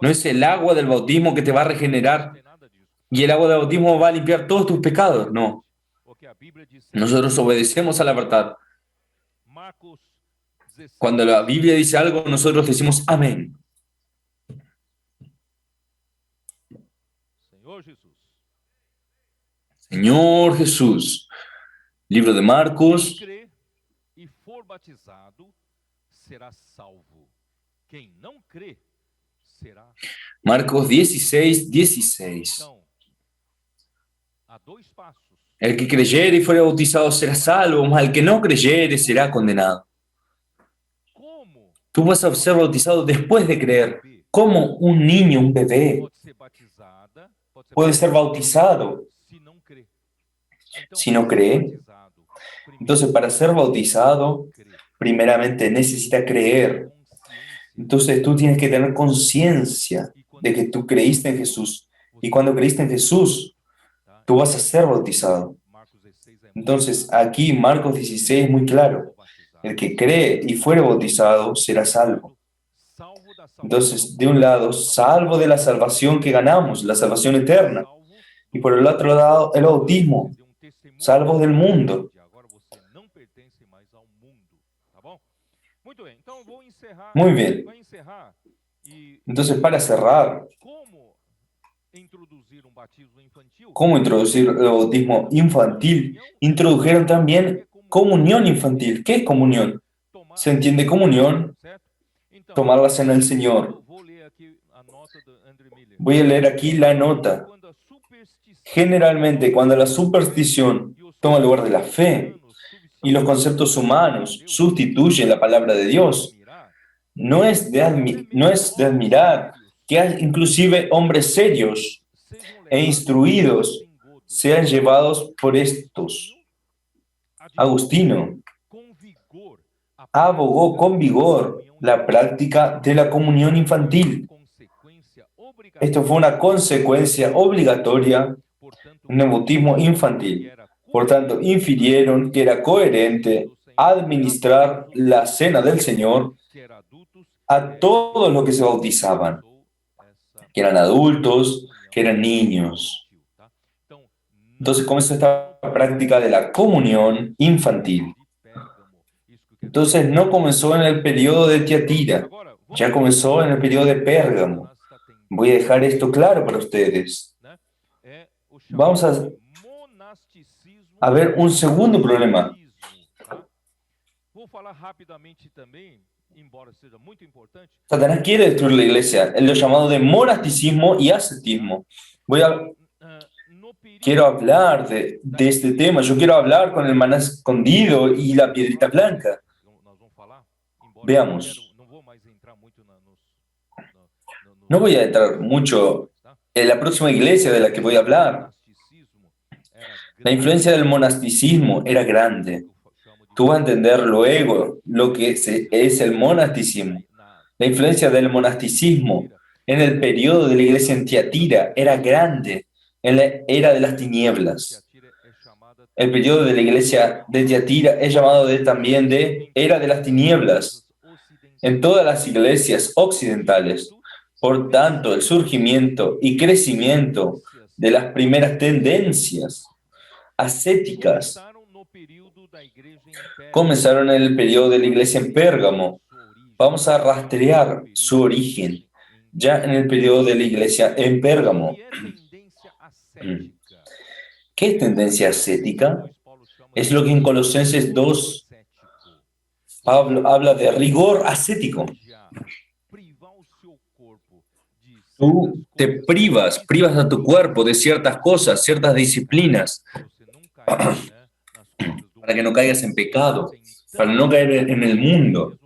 No es el agua del bautismo que te va a regenerar y el agua del bautismo va a limpiar todos tus pecados. No. Nosotros obedecemos a la verdad. Cuando la Biblia dice algo, nosotros decimos amén. Señor Jesús. Libro de Marcos. Marcos 16:16. El que creyere y fuere bautizado será salvo, mas el que no creyere será condenado. Tú vas a ser bautizado después de creer. Como un niño, un bebé, puede ser bautizado si no cree. Entonces, para ser bautizado, primeramente necesita creer. Entonces, tú tienes que tener conciencia de que tú creíste en Jesús. Y cuando creíste en Jesús, tú vas a ser bautizado. Entonces, aquí Marcos 16 es muy claro. El que cree y fuere bautizado será salvo. Entonces, de un lado, salvo de la salvación que ganamos, la salvación eterna. Y por el otro lado, el bautismo, salvos del mundo. Agora você não pertence mais ao mundo, tá bom? Muito bem. Então eu vou encerrar, Muy bien. vai encerrar e Entonces, para cerrar, como introduzir um batismo infantil? ¿cómo introducir el bautismo infantil? Introdujeron también comunión infantil. ¿Qué es comunión? Se entiende comunión, Certo? Então, tomar la cena del Señor. vou ler aqui a nota do André Miller. Voy a leer aquí la nota. Quando a superstição Generalmente, cuando la superstición toma lugar de la fe y los conceptos humanos sustituyen la palabra de Dios, no es de admirar que hay inclusive hombres serios e instruidos sean llevados por estos. Agustino abogó con vigor la práctica de la comunión infantil. Esto fue una consecuencia obligatoria en el bautismo infantil. Por tanto, infirieron que era coherente administrar la cena del Señor a todos los que se bautizaban, que eran adultos, que eran niños. Entonces comenzó esta práctica de la comunión infantil. Entonces no comenzó en el periodo de Tiatira, ya comenzó en el periodo de Pérgamo. Voy a dejar esto claro para ustedes. Vamos a ver un segundo problema. Satanás quiere destruir la iglesia, en lo llamado de monasticismo y ascetismo. Quiero hablar de este tema. Yo quiero hablar con el maná escondido y la piedrita blanca. Veamos. No voy a entrar mucho en la próxima iglesia de la que voy a hablar. La influencia del monasticismo era grande. Tú vas a entender luego lo que es el monasticismo. La influencia del monasticismo en el periodo de la iglesia en Tiatira era grande, en la era de las tinieblas. El periodo de la iglesia de Tiatira es llamado también de era de las tinieblas en todas las iglesias occidentales. Por tanto, el surgimiento y crecimiento de las primeras tendencias ascéticas comenzaron en el periodo de la iglesia en Pérgamo. Vamos a rastrear su origen ya en el periodo de la iglesia en Pérgamo. ¿Qué es tendencia ascética? Es lo que en Colosenses 2 Pablo habla de rigor ascético. Tú te privas a tu cuerpo de ciertas cosas, ciertas disciplinas, para que no caigas en pecado, para no caer en el mundo.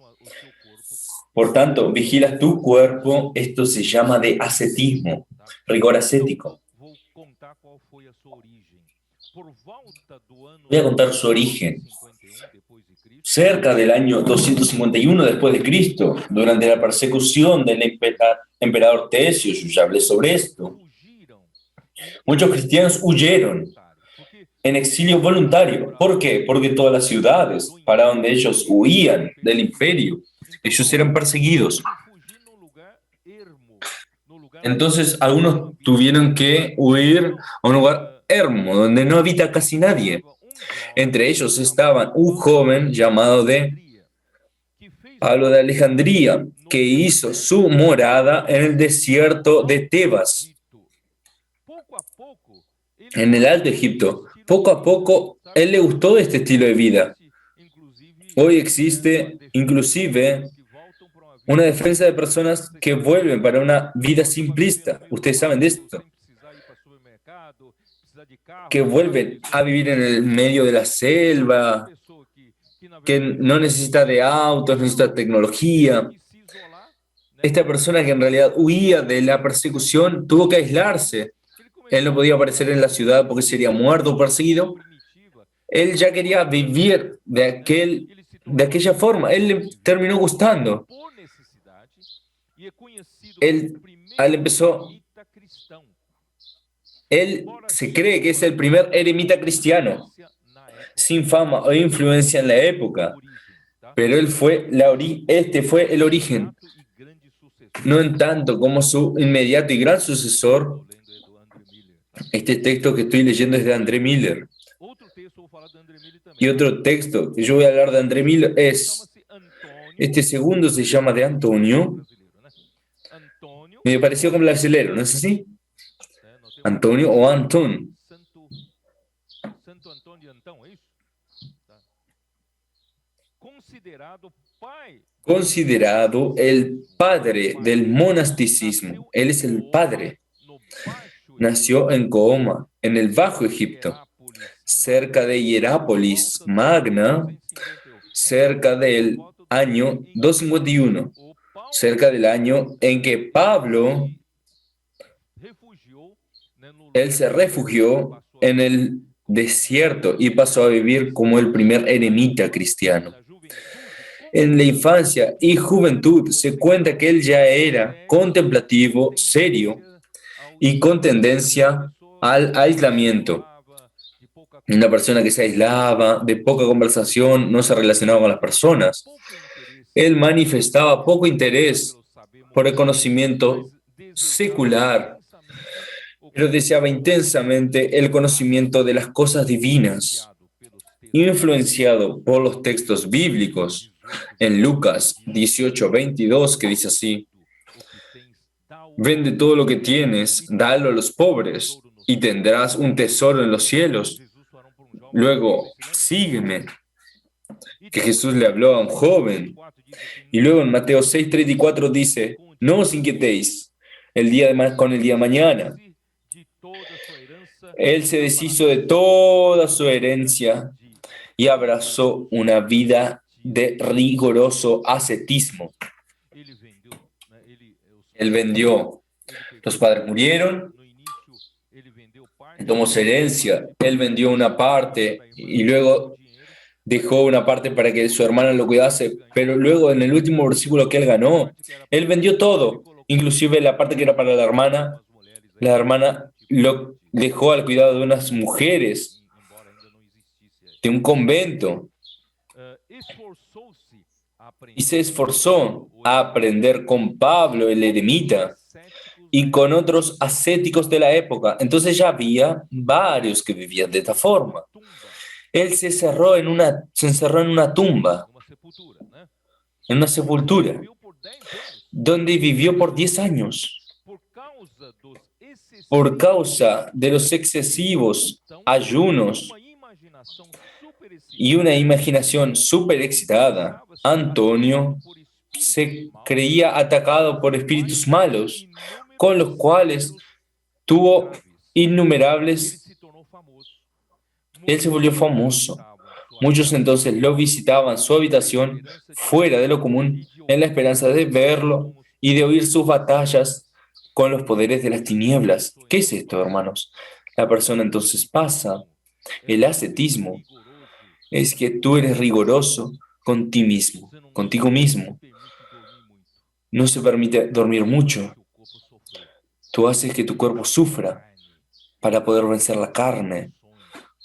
Por tanto, vigilas tu cuerpo, esto se llama de ascetismo, rigor ascético. Voy a contar su origen. Cerca del año 251 después de Cristo, durante la persecución del emperador Tesio, yo ya hablé sobre esto, muchos cristianos huyeron en exilio voluntario. ¿Por qué? Porque todas las ciudades para donde ellos huían del imperio, ellos eran perseguidos. Entonces algunos tuvieron que huir a un lugar ermo, donde no habita casi nadie. Entre ellos estaban un joven llamado Pablo de Alejandría, que hizo su morada en el desierto de Tebas, en el Alto Egipto. Poco a poco, él le gustó este estilo de vida. Hoy existe, inclusive, una defensa de personas que vuelven para una vida simplista. Ustedes saben de esto. Que vuelven a vivir en el medio de la selva, que no necesita de autos, no necesita tecnología. Esta persona que en realidad huía de la persecución tuvo que aislarse. Él no podía aparecer en la ciudad porque sería muerto o perseguido. Él ya quería vivir de aquella forma. Él le terminó gustando. Él se cree que es el primer eremita cristiano, sin fama o influencia en la época, pero este fue el origen, no en tanto como su inmediato y gran sucesor. Este texto que estoy leyendo es de André Miller. Outro texto eu vou falar do André Mille também. Y otro texto que yo voy a hablar de André Miller es, Chama-se Antônio. este segundo se llama de Antonio, Brasileiro, né? Antônio. me pareció como brasileiro, ¿no es así? Nós temos Antonio o Antón. Santo Antônio de Antão, é isso? Tá. Considerado pai. Considerado el padre del monasticismo. Él es el padre. No Baixo Nació en Cooma, en el Bajo Egipto, cerca de Hierápolis Magna, cerca del año 251, cerca del año en que Pablo, él se refugió en el desierto y pasó a vivir como el primer eremita cristiano. En la infancia y juventud se cuenta que él ya era contemplativo, serio y con tendencia al aislamiento. Una persona que se aislaba, de poca conversación, no se relacionaba con las personas. Él manifestaba poco interés por el conocimiento secular, pero deseaba intensamente el conocimiento de las cosas divinas, influenciado por los textos bíblicos. En Lucas 18:22, que dice así: vende todo lo que tienes, dalo a los pobres, y tendrás un tesoro en los cielos. Luego, sígueme. Que Jesús le habló a un joven. Y luego en Mateo 6:34 dice: no os inquietéis con el día de mañana. Él se deshizo de toda su herencia y abrazó una vida de riguroso ascetismo. Él vendió. Los padres murieron, tomó su herencia, él vendió una parte y luego dejó una parte para que su hermana lo cuidase, pero luego en el último versículo que él ganó, él vendió todo, inclusive la parte que era para la hermana lo dejó al cuidado de unas mujeres de un convento y se esforzó a aprender con Pablo el eremita y con otros ascéticos de la época. Entonces ya había varios que vivían de esta forma. Él se encerró en una tumba, en una sepultura, donde vivió por 10 años. Por causa de los excesivos ayunos y una imaginación súper excitada, Antonio se creía atacado por espíritus malos, con los cuales tuvo innumerables. Él se volvió famoso. Muchos entonces lo visitaban su habitación fuera de lo común en la esperanza de verlo y de oír sus batallas con los poderes de las tinieblas. ¿Qué es esto, hermanos? La persona entonces pasa. El ascetismo es que tú eres riguroso con ti mismo, contigo mismo. No se permite dormir mucho. Tú haces que tu cuerpo sufra para poder vencer la carne,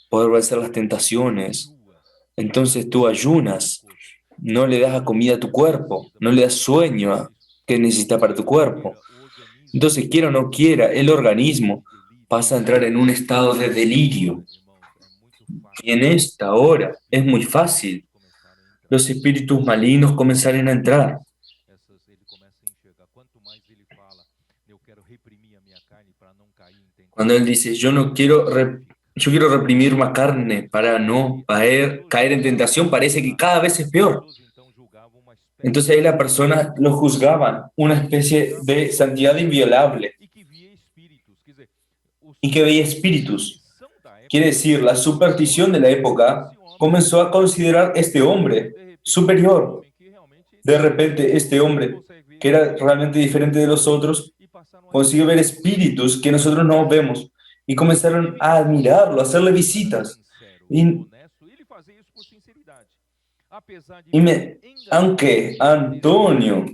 poder vencer las tentaciones. Entonces tú ayunas, no le das comida a tu cuerpo, no le das sueño que necesita para tu cuerpo. Entonces, quiera o no quiera, el organismo pasa a entrar en un estado de delirio. Y en esta hora es muy fácil los espíritus malignos comenzarán a entrar. Cuando él dice, yo quiero reprimir mi carne para no caer en tentación, parece que cada vez es peor. Entonces ahí la persona lo juzgaban, una especie de santidad inviolable, y que veía espíritus. Quiere decir, la superstición de la época comenzó a considerar este hombre superior. De repente, este hombre, que era realmente diferente de los otros, consiguió ver espíritus que nosotros no vemos y comenzaron a admirarlo, a hacerle visitas. Aunque Antonio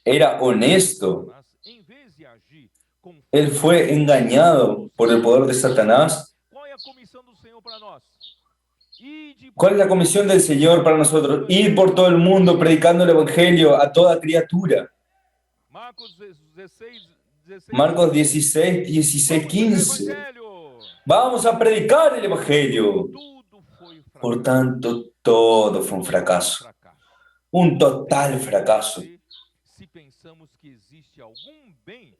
era honesto, él fue engañado por el poder de Satanás. ¿Cuál es la comisión del Señor para nosotros? Ir por todo el mundo predicando el Evangelio a toda criatura. Marcos 16, 16, 15. Vamos a predicar el Evangelio. Por tanto, todo fue un fracaso. Un total fracaso.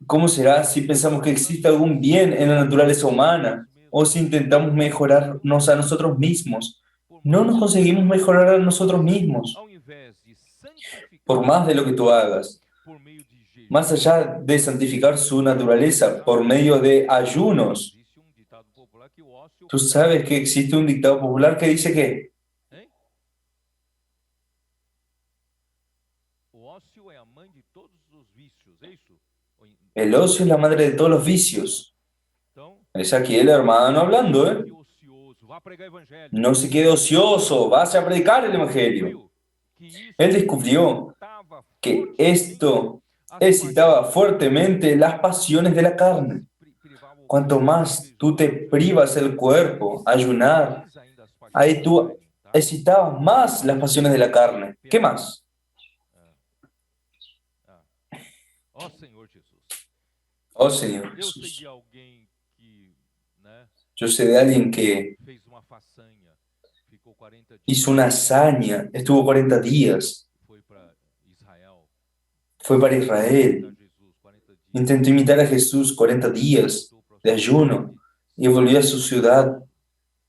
¿Cómo será si pensamos que existe algún bien en la naturaleza humana o si intentamos mejorarnos a nosotros mismos? No nos conseguimos mejorar a nosotros mismos. Por más de lo que tú hagas, más allá de santificar su naturaleza por medio de ayunos, tú sabes que existe un dictado popular que dice que el ocio es la madre de todos los vicios. Es aquí el hermano hablando, ¿eh? No se quede ocioso, vaya a predicar el Evangelio. Él descubrió que esto excitaba fuertemente las pasiones de la carne. Cuanto más tú te privas el cuerpo, ayunar, ahí tú excitabas más las pasiones de la carne. ¿Qué más? Oh Señor Jesús. Yo sé de alguien que hizo una hazaña, estuvo 40 días, fue para Israel, intentó imitar a Jesús 40 días de ayuno y volvió a su ciudad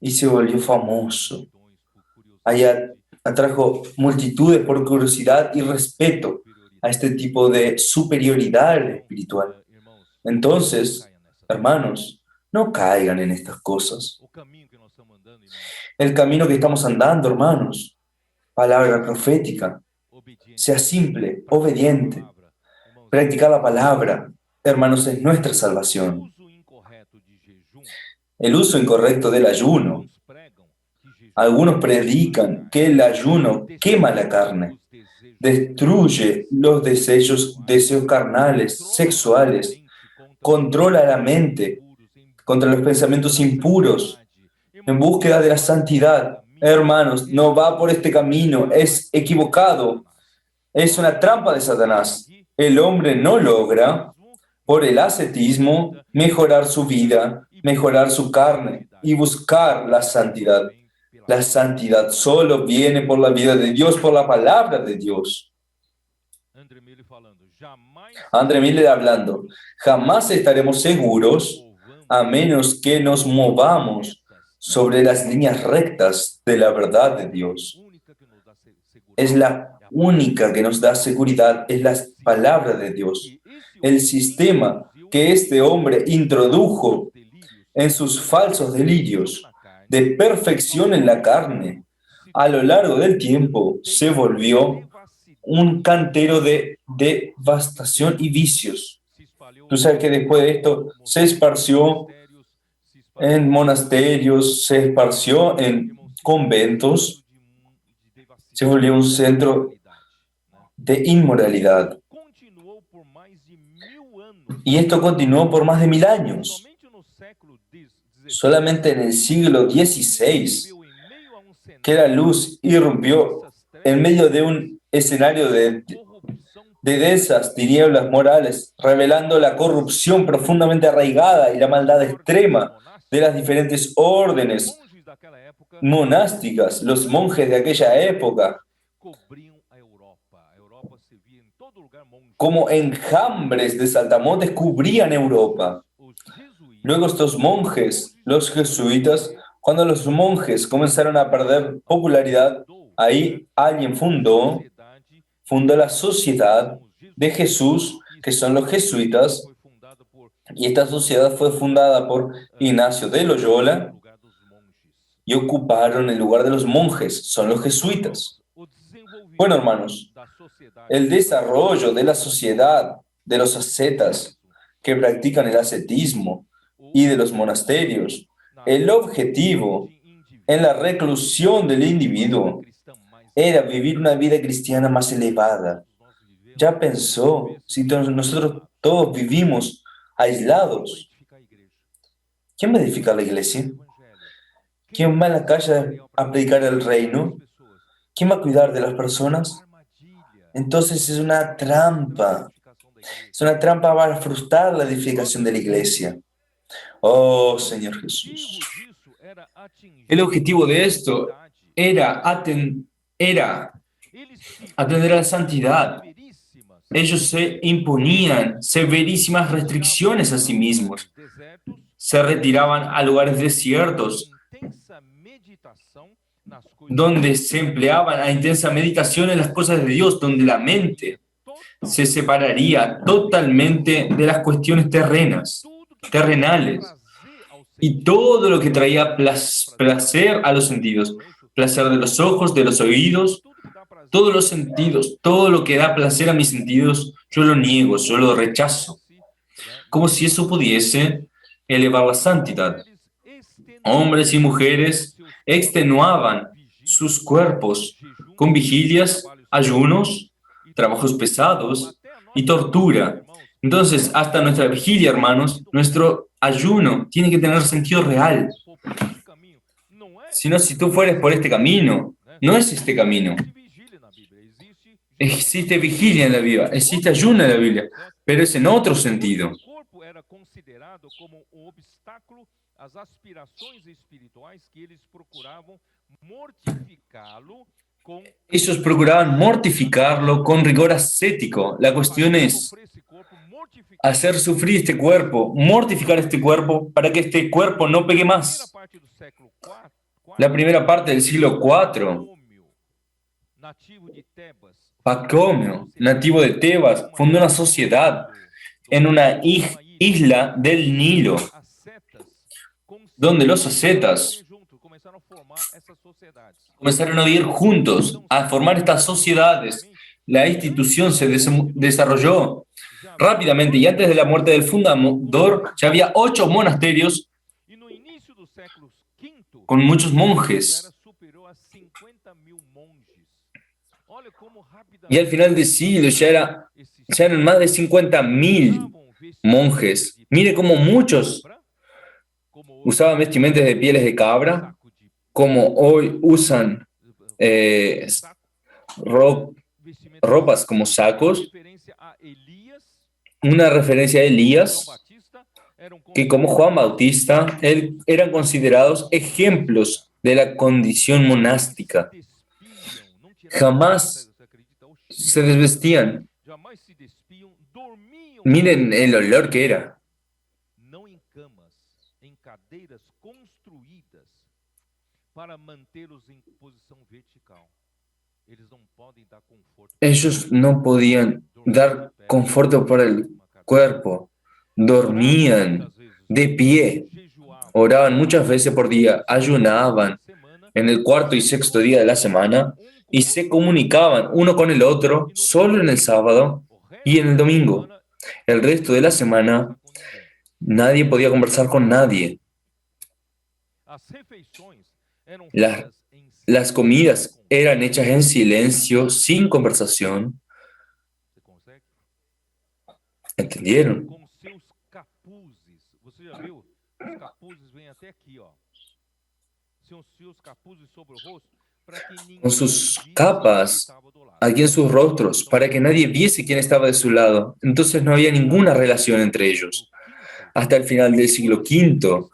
y se volvió famoso. Allá atrajo multitudes por curiosidad y respeto a este tipo de superioridad espiritual. Entonces, hermanos, no caigan en estas cosas. El camino que estamos andando, hermanos, palabra profética, sea simple, obediente. Practicar la palabra, hermanos, es nuestra salvación. El uso incorrecto del ayuno. Algunos predican que el ayuno quema la carne, destruye los deseos carnales, sexuales, controla la mente contra los pensamientos impuros, en búsqueda de la santidad. Hermanos, no va por este camino, es equivocado, es una trampa de Satanás. El hombre no logra, por el ascetismo, mejorar su vida, mejorar su carne y buscar la santidad. La santidad solo viene por la vida de Dios, por la palabra de Dios. André Miller hablando, jamás estaremos seguros a menos que nos movamos sobre las líneas rectas de la verdad de Dios. Es la única que nos da seguridad, es la palabra de Dios. El sistema que este hombre introdujo en sus falsos delirios de perfección en la carne, a lo largo del tiempo se volvió un cantero de devastación y vicios. Tú sabes que después de esto se esparció en monasterios, se esparció en conventos, se volvió un centro de inmoralidad. Y esto continuó por más de 1000 años. Solamente en el siglo XVI, que la luz irrumpió en medio de un escenario de densas tinieblas morales, revelando la corrupción profundamente arraigada y la maldad extrema de las diferentes órdenes monásticas. Los monjes de aquella época, como enjambres de saltamontes, cubrían Europa. Luego estos monjes, los jesuitas, cuando los monjes comenzaron a perder popularidad, ahí alguien fundó la sociedad de Jesús, que son los jesuitas, y esta sociedad fue fundada por Ignacio de Loyola y ocuparon el lugar de los monjes, son los jesuitas. Bueno, hermanos, el desarrollo de la sociedad de los ascetas que practican el ascetismo y de los monasterios, el objetivo en la reclusión del individuo era vivir una vida cristiana más elevada. ¿Ya pensó si nosotros todos vivimos aislados? ¿Quién va a edificar la iglesia? ¿Quién va a la calle a predicar el reino? ¿Quién va a cuidar de las personas? Entonces es una trampa Es una trampa para frustrar la edificación de la iglesia. Oh, Señor Jesús. El objetivo de esto era, era atender a la santidad. Ellos se imponían severísimas restricciones a sí mismos. Se retiraban a lugares desiertos, donde se empleaban a intensa meditación en las cosas de Dios, donde la mente se separaría totalmente de las cuestiones terrenales, y todo lo que traía placer a los sentidos, placer de los ojos, de los oídos, todos los sentidos, todo lo que da placer a mis sentidos, yo lo niego, yo lo rechazo, como si eso pudiese elevar la santidad. Hombres y mujeres extenuaban sus cuerpos con vigilias, ayunos, trabajos pesados y tortura. Entonces, hasta nuestra vigilia, hermanos, nuestro ayuno tiene que tener sentido real. Si no, si tú fueres por este camino, no es este camino. Existe vigilia en la Biblia, existe ayuno en la Biblia, pero es en otro sentido. As aspirações espirituais que eles procuravam mortificá-lo com. Ellos procuraban mortificarlo con rigor ascético. La cuestión es hacer sufrir este cuerpo, mortificar este cuerpo para que este cuerpo no pegue más. La primera parte del siglo IV, Pacomio, nativo de Tebas, fundó una sociedad en una isla del Nilo, donde los ascetas comenzaron a vivir juntos, a formar estas sociedades. La institución se desarrolló rápidamente y antes de la muerte del fundador ya había 8 monasterios con muchos monjes. Y al final del siglo ya eran más de 50.000 monjes. Mire cómo muchos usaban vestimentas de pieles de cabra, como hoy usan ropas como sacos. Una referencia a Elías, que como Juan Bautista eran considerados ejemplos de la condición monástica. Jamás se desvestían. Miren el olor que era. Ellos no podían dar conforto para el cuerpo. Dormían de pie. Oraban muchas veces por día. Ayunaban en el 4º y 6º día de la semana y se comunicaban uno con el otro solo en el sábado y en el domingo. El resto de la semana nadie podía conversar con nadie. Las comidas eran hechas en silencio, sin conversación. ¿Entendieron? Con sus capas aquí en sus rostros, para que nadie viese quién estaba de su lado. Entonces no había ninguna relación entre ellos. Hasta el final del siglo V,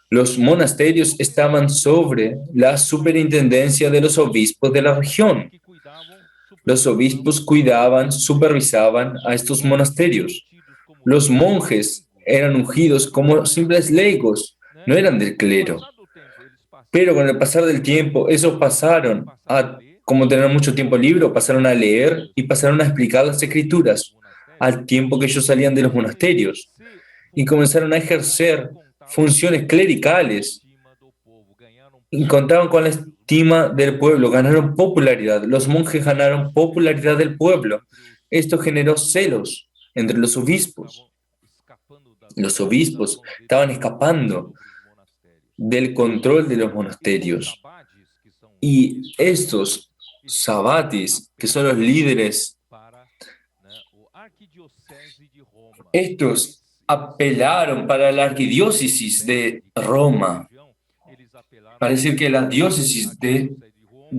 los monasterios estaban sobre la superintendencia de los obispos de la región. Los obispos cuidaban, supervisaban a estos monasterios. Los monjes eran ungidos como simples laicos, no eran del clero. Pero con el pasar del tiempo, esos pasaron a, como tener mucho tiempo libre, pasaron a leer y pasaron a explicar las escrituras al tiempo que ellos salían de los monasterios y comenzaron a ejercer funciones clericales y contaban con la estima del pueblo, ganaron popularidad. Los monjes ganaron popularidad del pueblo. Esto generó celos entre los obispos. Los obispos estaban escapando del control de los monasterios. Y estos sabatis, que son los líderes, estos apelaron para la arquidiócesis de Roma. Para decir que las diócesis de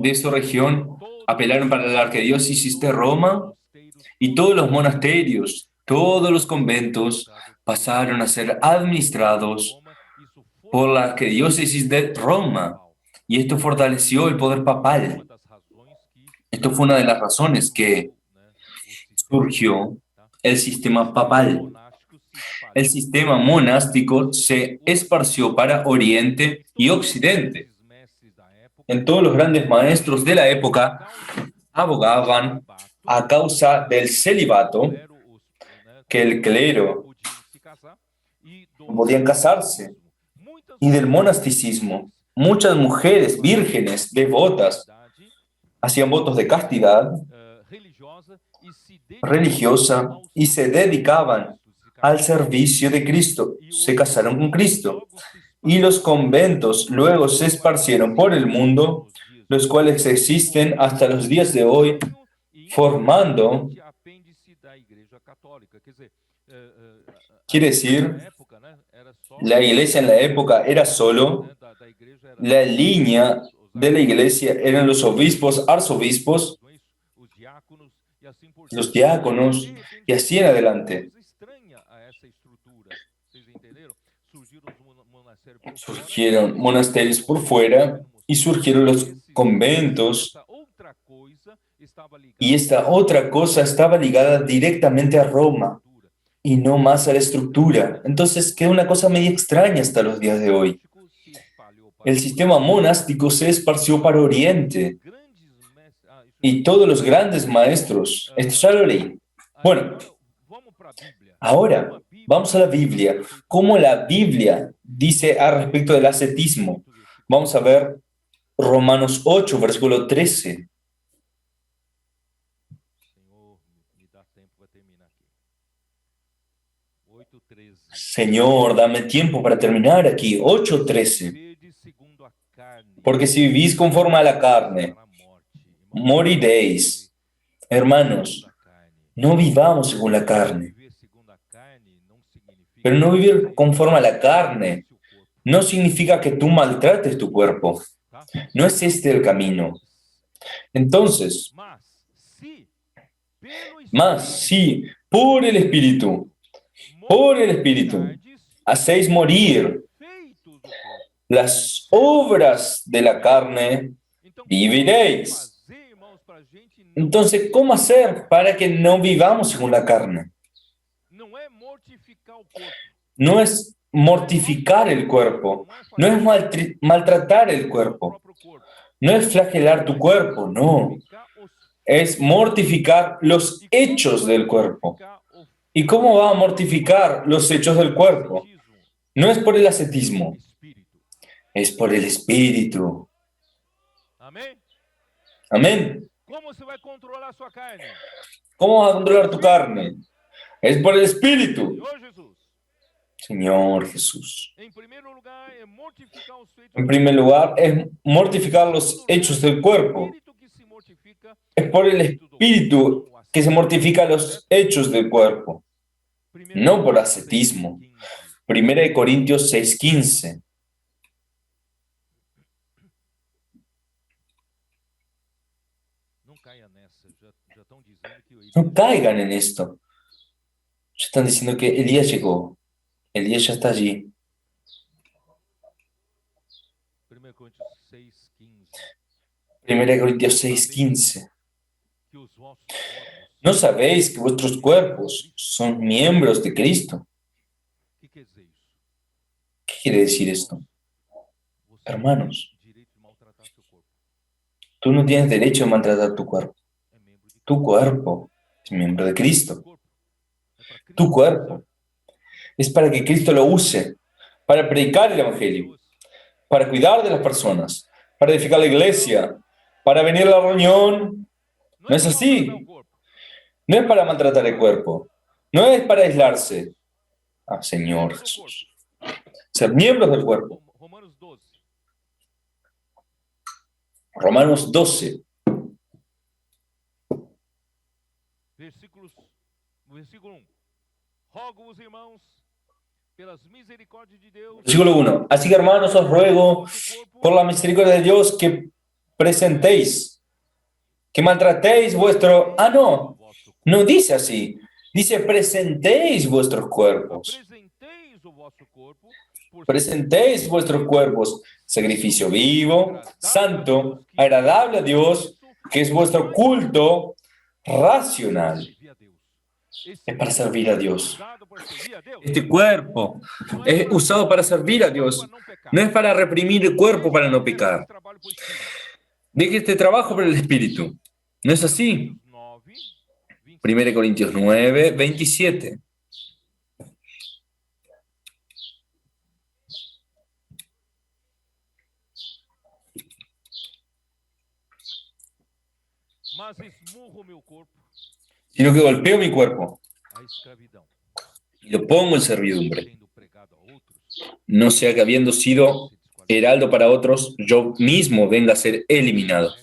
esa región apelaron para la arquidiócesis de Roma y todos los monasterios Todos los conventos pasaron a ser administrados por la arquidiócesis de Roma, y esto fortaleció el poder papal. Esto fue una de las razones que surgió el sistema papal. El sistema monástico se esparció para Oriente y Occidente. En todos los grandes maestros de la época abogaban a causa del celibato, que el clero no podían casarse, y del monasticismo. Muchas mujeres vírgenes devotas hacían votos de castidad religiosa y se dedicaban al servicio de Cristo. Se casaron con Cristo. Y los conventos luego se esparcieron por el mundo, los cuales existen hasta los días de hoy, formando, quiere decir, la iglesia en la época era solo, la línea de la iglesia eran los obispos, arzobispos, los diáconos, y así en adelante. Surgieron monasterios por fuera y surgieron los conventos, y esta otra cosa estaba ligada directamente a Roma y no más a la estructura. Entonces queda una cosa medio extraña hasta los días de hoy. El sistema monástico se esparció para Oriente y todos los grandes maestros, esto ya lo leí. Bueno, ahora vamos a la Biblia. ¿Cómo la Biblia dice al respecto del ascetismo? Vamos a ver Romanos 8, versículo 13. Señor, dame tiempo para terminar aquí. 8:13. Porque si vivís conforme a la carne, moriréis. Hermanos, no vivamos según la carne. Pero no vivir conforme a la carne no significa que tú maltrates tu cuerpo. No es este el camino. Entonces, si por el Espíritu, hacéis morir las obras de la carne, viviréis. Entonces, ¿cómo hacer para que no vivamos según la carne? No es mortificar el cuerpo, no es maltratar el cuerpo, no es flagelar tu cuerpo, no. Es mortificar los hechos del cuerpo. ¿Y cómo va a mortificar los hechos del cuerpo? No es por el ascetismo, es por el Espíritu. Amén. ¿Cómo vas a controlar tu carne? Es por el Espíritu. Señor Jesús. En primer lugar, es mortificar los hechos del cuerpo. Es por el Espíritu que se mortifica los hechos del cuerpo, no por ascetismo. 1 Corintios 6:15. No caigan en esto. Ya están diciendo que Elías llegó. Elías ya está allí. 1 Corintios 6:15. ¿No sabéis que vuestros cuerpos son miembros de Cristo? ¿Qué quiere decir esto? Hermanos, tú no tienes derecho a maltratar tu cuerpo. Tu cuerpo es miembro de Cristo. Tu cuerpo es para que Cristo lo use, para predicar el Evangelio, para cuidar de las personas, para edificar la iglesia, para venir a la reunión. No es así. No es para maltratar el cuerpo. No es para aislarse. Señor Jesús. Ser miembros del cuerpo. Romanos 12. Versículo 1. Así que, hermanos, os ruego por la misericordia de Dios que presentéis, que maltratéis vuestro... no dice así. Dice, presentéis vuestros cuerpos. Apresenteis o vosso corpo por Presentéis vuestros cuerpos, sacrificio vivo, santo, agradable a Dios, que es vuestro culto racional. servir a Deus. Esse Es para corpo servir a é Dios. usado para servir a Deus. Este cuerpo Não é es para usado para servir a Dios. não pecar. No es para reprimir el cuerpo para no Deixe pecar. esse trabalho pro Espírito. Deje este trabajo para el Espíritu. ¿No es así? 9, 1 Corintios 9, 27. Mas esmurro meu corpo Sino que golpeo mi cuerpo à escravidão, y lo pongo en servidumbre. tendo pregado a outros. No sea que habiendo sido heraldo para otros, yo mismo venga a ser eliminado.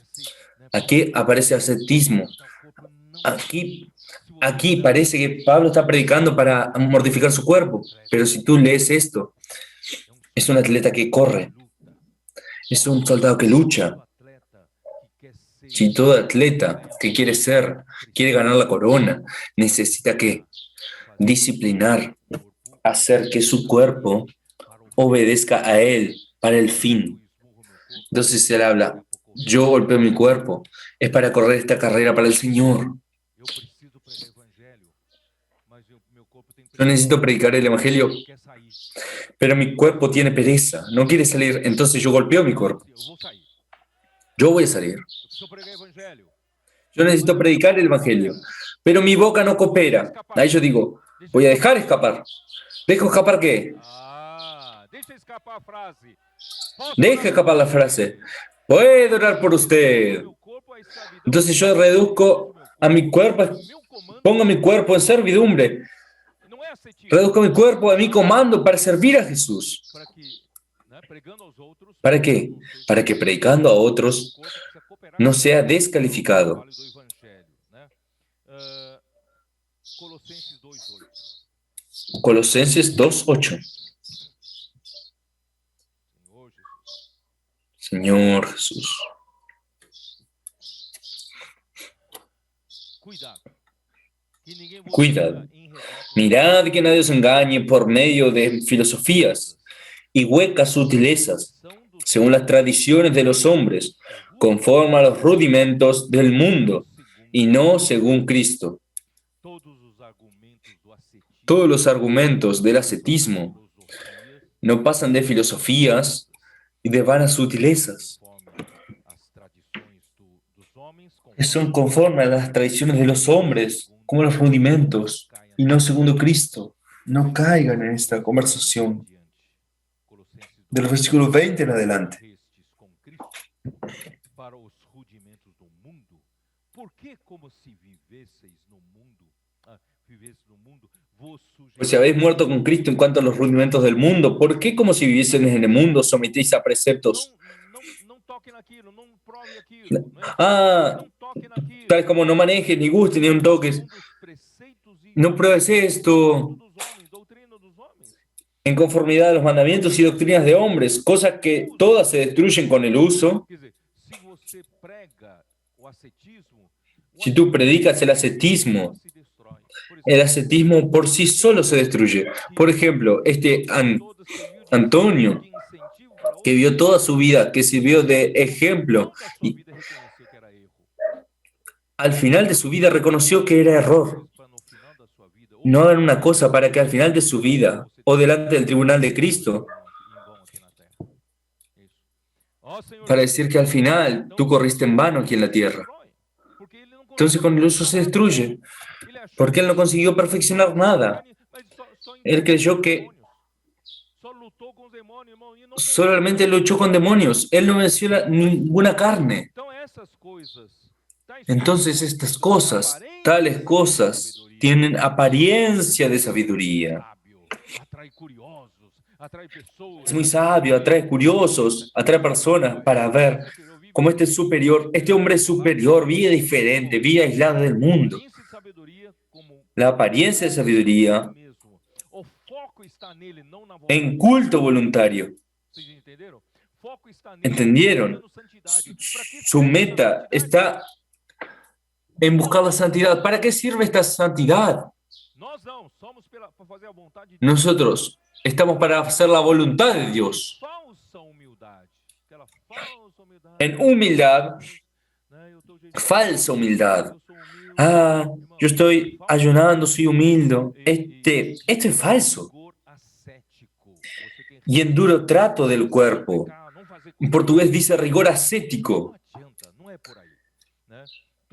Aquí aparece ascetismo. Aquí parece que Pablo está predicando para mortificar su cuerpo, pero si tú lees esto, es un atleta que corre, es un soldado que lucha. Si todo atleta que quiere ganar la corona, necesita que disciplinar, hacer que su cuerpo obedezca a él para el fin. Entonces él habla, yo golpeo mi cuerpo, es para correr esta carrera para el Señor. Yo necesito predicar el Evangelio, pero mi cuerpo tiene pereza, no quiere salir, entonces yo golpeo mi cuerpo. Yo voy a salir. Yo necesito predicar el Evangelio, pero mi boca no coopera. Ahí yo digo, voy a dejar escapar. ¿Dejo escapar qué? Deja escapar la frase. Puedo orar por usted. Entonces yo reduzco a mi cuerpo, pongo mi cuerpo en servidumbre. Reduzco mi cuerpo a mi comando para servir a Jesús. ¿Para qué? Para que predicando a otros no sea descalificado. Colosenses 2:8. Señor Jesús. Cuidado. Mirad que nadie os engañe por medio de filosofías y huecas sutilezas, según las tradiciones de los hombres, conforme a los rudimentos del mundo, y no según Cristo. Todos los argumentos del ascetismo no pasan de filosofías y de vanas sutilezas, que son conforme a las tradiciones de los hombres, como los rudimentos, y no segundo Cristo. No caigan en esta conversación. Del versículo 20 en adelante. Pues si habéis muerto con Cristo en cuanto a los rudimentos del mundo, ¿por qué como si vivieseis en el mundo sometéis a preceptos? Tales como no manejes, ni gustes, ni un toques. No pruebes esto en conformidad a los mandamientos y doctrinas de hombres, cosas que todas se destruyen con el uso. Si tú predicas el ascetismo por sí solo se destruye. Por ejemplo, Antonio, que vio toda su vida, que sirvió de ejemplo, y al final de su vida reconoció que era error. No hagan una cosa para que al final de su vida o delante del tribunal de Cristo, para decir que al final tú corriste en vano aquí en la tierra. Entonces con el uso se destruye, porque él no consiguió perfeccionar nada. Él creyó que solamente luchó con demonios, él no venció ninguna carne. Entonces estas cosas, tales cosas, tienen apariencia de sabiduría. Es muy sabio, atrae curiosos, atrae personas para ver cómo este hombre es superior, vive diferente, vive aislado del mundo. La apariencia de sabiduría en culto voluntario. ¿Entendieron? Su meta está en buscar la santidad. ¿Para qué sirve esta santidad? Nós não, somos para fazer a vontade de Deus. Nosotros estamos para hacer la voluntad de Dios. Falsa humildade. Aquela falsa humildade. En humildad, Né, eu tô falsa humildad. eu sou humilde. Ah, yo estoy Falso. ayunando, soy humilde. Esto es falso. Rigor ascético. Você tem Y en duro trato del cuerpo. pecar, não fazer En coisa portugués dice rigor ascético. não adianta, não é por aí, né?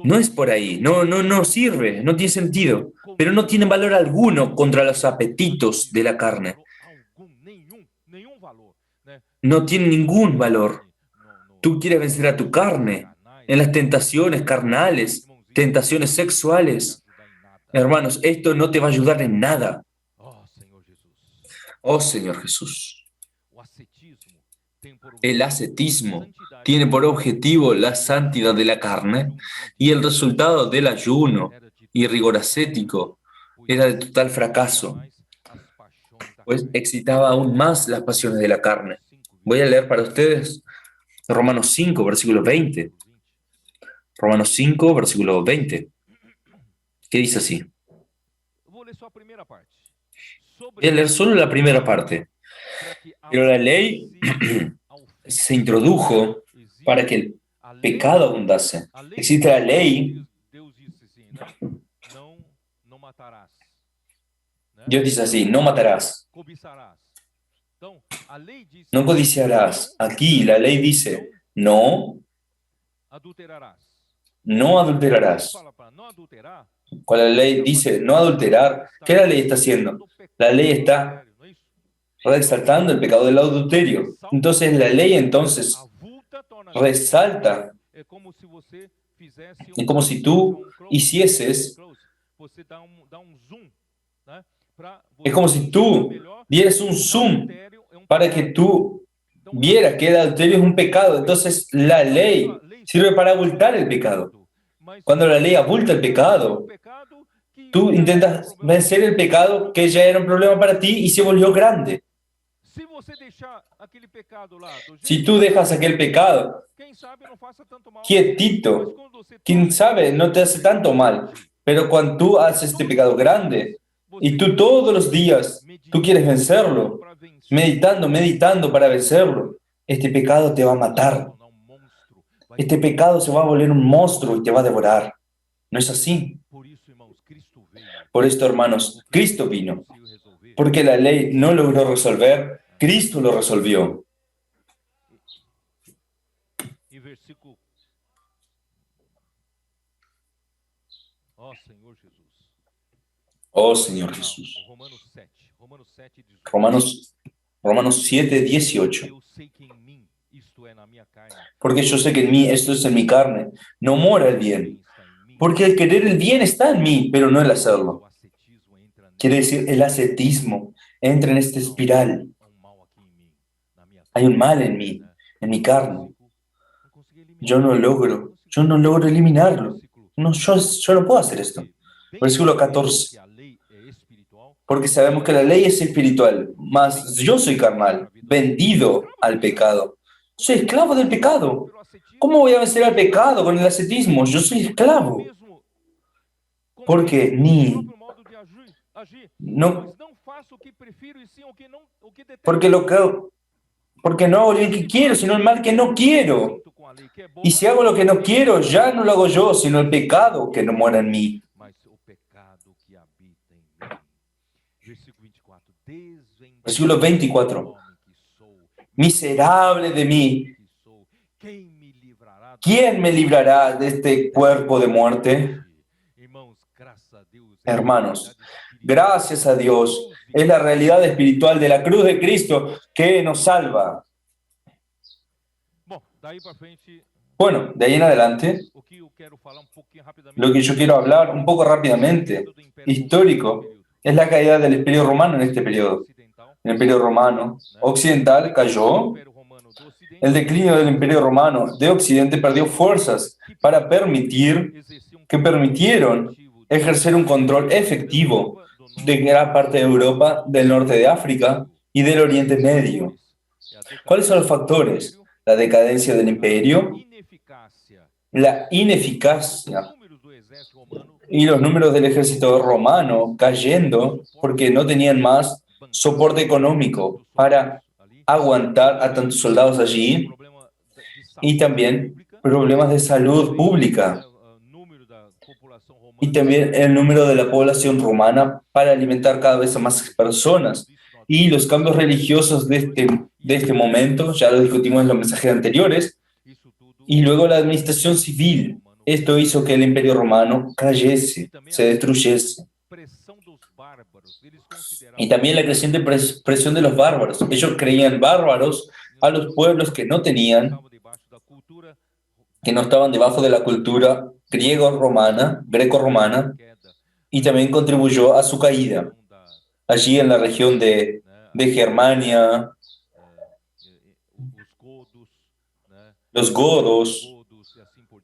No es por ahí, no sirve, no tiene sentido, pero no tiene valor alguno contra los apetitos de la carne. Algum, nenhum valor, né? No tiene ningún valor. Tú quieres vencer a tu carne en las tentaciones carnales, tentaciones sexuales. Hermanos, esto no te va a ayudar en nada. Oh, Senhor Jesus. Oh Señor Jesús. O ascetismo tem por El ascetismo tiene por objetivo la santidad de la carne y el resultado del ayuno y rigor ascético era de total fracaso, pues excitaba aún más las pasiones de la carne. Voy a leer para ustedes Romanos 5, versículo 20. Romanos 5, versículo 20. ¿Qué dice así? Vou ler só a primeira parte. Voy a leer solo la primera parte. Pero la ley se introdujo para que el pecado abundase. Existe la ley. Deus disse assim, né? Não matarás. Né? Dios dice así, no matarás, Cobiçarás. Então, a lei diz no codiciarás. Aquí la ley dice, no, adulterarás. no adulterarás. Fala para não adulterar. Cuando la ley dice no adulterar, ¿qué la ley está haciendo? La ley está Não é isso? resaltando el pecado del adulterio. Entonces la ley entonces Avulta, torna resalta. é como se você fizesse Es como si tú hicieses, você dá zoom, né? es como si tú dieras un zoom para que tú vieras que el adulterio es un pecado. Entonces la ley sirve para abultar el pecado. Cuando la ley abulta el pecado, tú intentas vencer el pecado que ya era un problema para ti y se volvió grande. Si tú dejas aquel pecado quietito, quién sabe, no te hace tanto mal. Pero cuando tú haces este pecado grande y tú todos los días, tú quieres vencerlo, meditando para vencerlo, este pecado te va a matar. Este pecado se va a volver un monstruo y te va a devorar. ¿No es así? Por esto, hermanos, Cristo vino. Porque la ley no logró resolver, Cristo lo resolvió. Oh Señor Jesús. Romanos 7, 18. Porque yo sé que en mí, esto es en mi carne, no mora el bien. Porque el querer el bien está en mí, pero no el hacerlo. Quiere decir, el ascetismo entra en esta espiral. Hay un mal en mí, en mi carne. Yo no logro eliminarlo. No, yo no puedo hacer esto. Versículo 14. Porque sabemos que la ley es espiritual, mas yo soy carnal, vendido al pecado. Soy esclavo del pecado. ¿Cómo voy a vencer al pecado con el ascetismo? Yo soy esclavo. Porque porque no hago el bien que quiero, sino el mal que no quiero. Y si hago lo que no quiero, ya no lo hago yo, sino el pecado que no mora en mí. Versículo 24. Miserable de mí. ¿Quién me librará de este cuerpo de muerte? Hermanos, gracias a Dios, es la realidad espiritual de la cruz de Cristo que nos salva. Bueno, de ahí en adelante, lo que yo quiero hablar un poco rápidamente, histórico, es la caída del Imperio Romano en este periodo. El Imperio Romano occidental cayó. El declive del Imperio Romano de Occidente perdió fuerzas que permitieron ejercer un control efectivo de gran parte de Europa, del norte de África y del Oriente Medio. ¿Cuáles son los factores? La decadencia del imperio, la ineficacia y los números del ejército romano cayendo porque no tenían más soporte económico para aguantar a tantos soldados allí, y también problemas de salud pública, y también el número de la población romana para alimentar cada vez a más personas. Y los cambios religiosos de este momento, ya lo discutimos en los mensajes anteriores, y luego la administración civil. Esto hizo que el Imperio Romano cayese, se destruyese. Y también la creciente presión de los bárbaros. Ellos creían bárbaros a los pueblos que no estaban debajo de la cultura griego-romana, greco-romana, y también contribuyó a su caída. Allí en la región de Germania, los godos,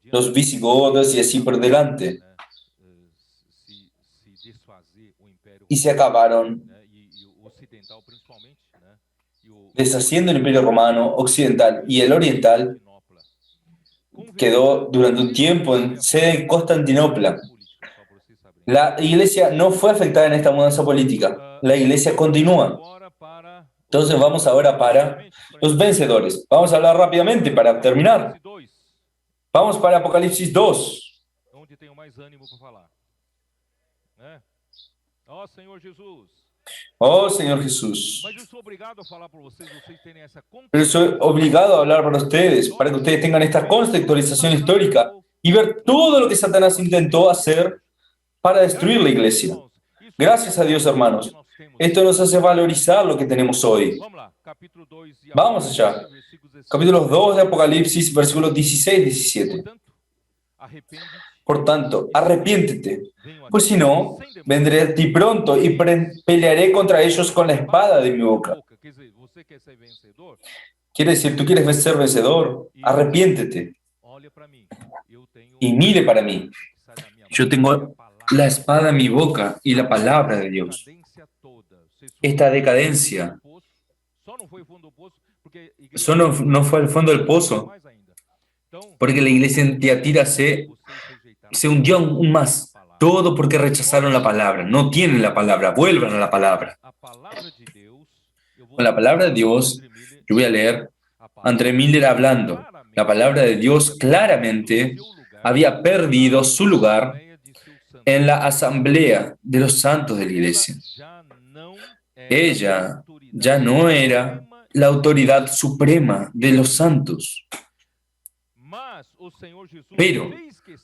los visigodos y así por delante. Y se acabaron deshaciendo el Imperio Romano occidental, y el oriental quedó durante un tiempo en sede en Constantinopla. La iglesia no fue afectada en esta mudanza política. La iglesia continúa. Entonces vamos ahora para los vencedores. Vamos a hablar rápidamente para terminar. Vamos para Apocalipsis 2. Oh, Señor Jesús. Pero soy obligado a hablar para ustedes, para que ustedes tengan esta contextualización histórica y ver todo lo que Satanás intentó hacer para destruir la iglesia. Gracias a Dios, hermanos. Esto nos hace valorizar lo que tenemos hoy. Vamos allá. Capítulo 2 de Apocalipsis, versículos 16 y 17. Por tanto, arrepiéntete, pues si no, vendré a ti pronto y pelearé contra ellos con la espada de mi boca. Quiere decir, tú quieres ser vencedor, arrepiéntete y mire para mí. Yo tengo la espada en mi boca y la palabra de Dios. Esta decadencia eso no fue al fondo del pozo, porque la iglesia en Tiatira se hundió aún más. Todo porque rechazaron la palabra. No tienen la palabra. Vuelvan a la palabra. Con la palabra de Dios, yo voy a leer André Miller hablando. La palabra de Dios claramente había perdido su lugar en la asamblea de los santos de la iglesia. Ella ya no era la autoridad suprema de los santos. Pero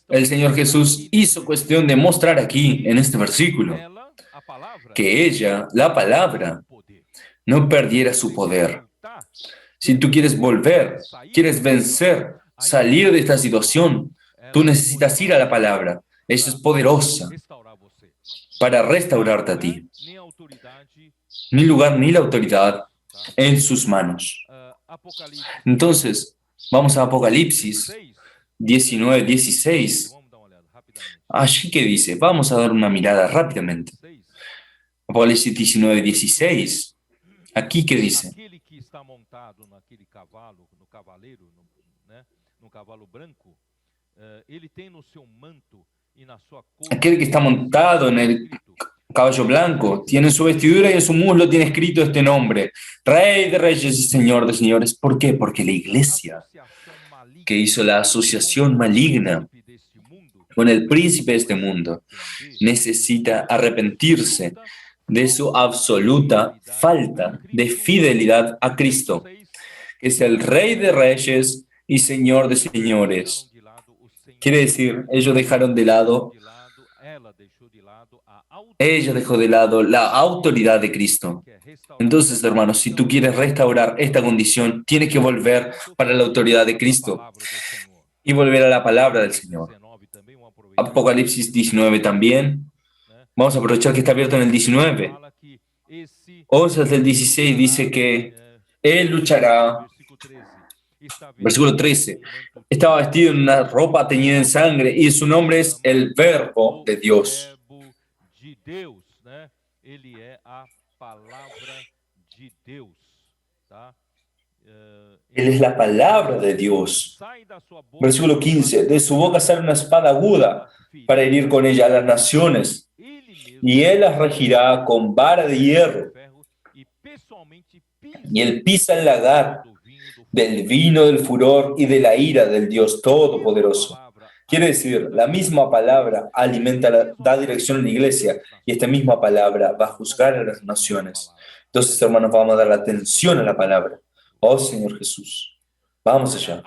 el Señor Jesús hizo cuestión de mostrar aquí, en este versículo, que ella, la palabra, no perdiera su poder. Si tú quieres volver, quieres vencer, salir de esta situación, tú necesitas ir a la palabra. Ella es poderosa para restaurarte a ti. Ni lugar ni la autoridad en sus manos. Entonces, vamos a Apocalipsis 19, 16. Allí que dice, vamos a dar una mirada rápidamente. Apocalipsis 19, 16. Aquí que dice. Aquel que está montado en el caballo blanco tiene en su vestidura y en su muslo tiene escrito este nombre: Rey de Reyes y Señor de Señores. ¿Por qué? Porque la iglesia que hizo la asociación maligna con el príncipe de este mundo necesita arrepentirse de su absoluta falta de fidelidad a Cristo, que es el Rey de Reyes y Señor de Señores. Quiere decir, ella dejó de lado la autoridad de Cristo. Entonces, hermanos, si tú quieres restaurar esta condición, tienes que volver para la autoridad de Cristo y volver a la palabra del Señor. Apocalipsis 19 también. Vamos a aprovechar que está abierto en el 19. Osas del 16 dice que Él luchará. Versículo 13. Estaba vestido en una ropa teñida en sangre y su nombre es el Verbo de Dios. Él es la palabra de Dios. Versículo 15. De su boca sale una espada aguda para herir con ella a las naciones, y él las regirá con vara de hierro. Y él pisa el lagar del vino del furor y de la ira del Dios Todopoderoso. Quiere decir, la misma palabra da dirección a la iglesia, y esta misma palabra va a juzgar a las naciones. Entonces, hermanos, vamos a dar atención a la palabra. Oh Señor Jesús, vamos allá.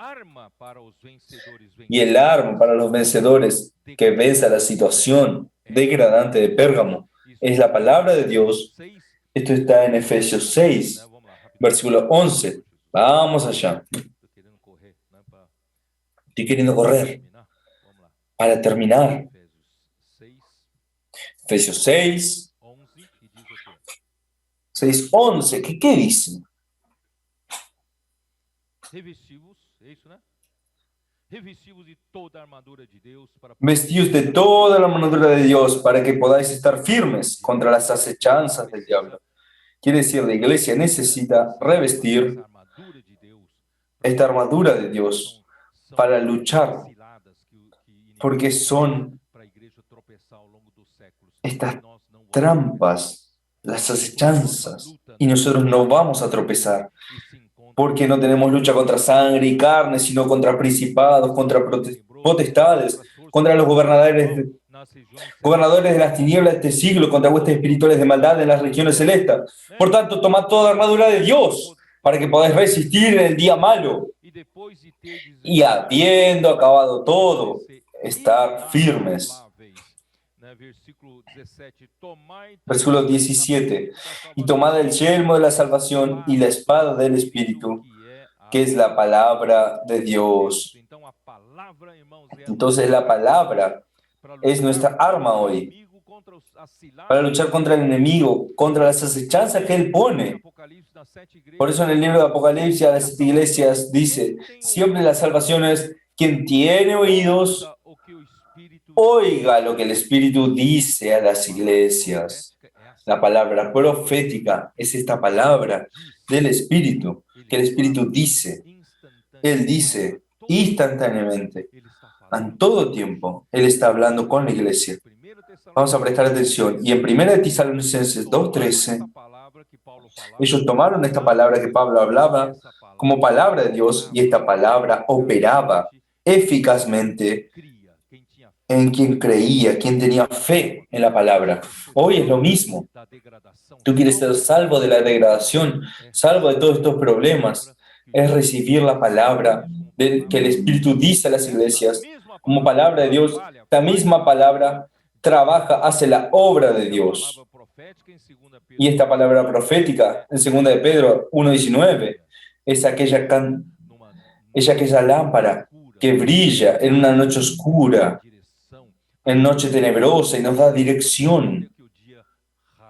Y el arma para los vencedores que vence la situación degradante de Pérgamo es la palabra de Dios. Esto está en Efesios 6, versículo 11. Vamos allá. Estoy queriendo correr para terminar. Efesios 6, 6:11. ¿Qué dice? Vestidos de toda la armadura de Dios para que podáis estar firmes contra las acechanzas del diablo. Quiere decir, la iglesia necesita revestir esta armadura de Dios para luchar, porque son estas trampas, las acechanzas, y nosotros no vamos a tropezar, porque no tenemos lucha contra sangre y carne, sino contra principados, contra potestades, contra los gobernadores de las tinieblas de este siglo, contra huestes espirituales de maldad en las regiones celestes. Por tanto, tomad toda la armadura de Dios para que podáis resistir en el día malo, y habiendo acabado todo, estar firmes. Versículo 17. Y tomad el yelmo de la salvación y la espada del Espíritu, que es la palabra de Dios. Entonces la palabra es nuestra arma hoy para luchar contra el enemigo, contra las acechanzas que él pone. Por eso en el libro de Apocalipsis a las iglesias dice, siempre la salvación es quien tiene oídos, oiga lo que el Espíritu dice a las iglesias. La palabra profética es esta palabra del Espíritu, que el Espíritu dice. Él dice instantáneamente, en todo tiempo, Él está hablando con la iglesia. Vamos a prestar atención. Y en 1 Tesalonicenses 2:13, ellos tomaron esta palabra que Pablo hablaba como palabra de Dios, y esta palabra operaba eficazmente en quien creía, quien tenía fe en la palabra. Hoy es lo mismo. Tú quieres ser salvo de la degradación, salvo de todos estos problemas. Es recibir la palabra que el Espíritu dice a las iglesias como palabra de Dios. La misma palabra trabaja, hace la obra de Dios. Y esta palabra profética, en 2 de Pedro 1:19, es aquella lámpara que brilla en una noche oscura, en noche tenebrosa, y nos da dirección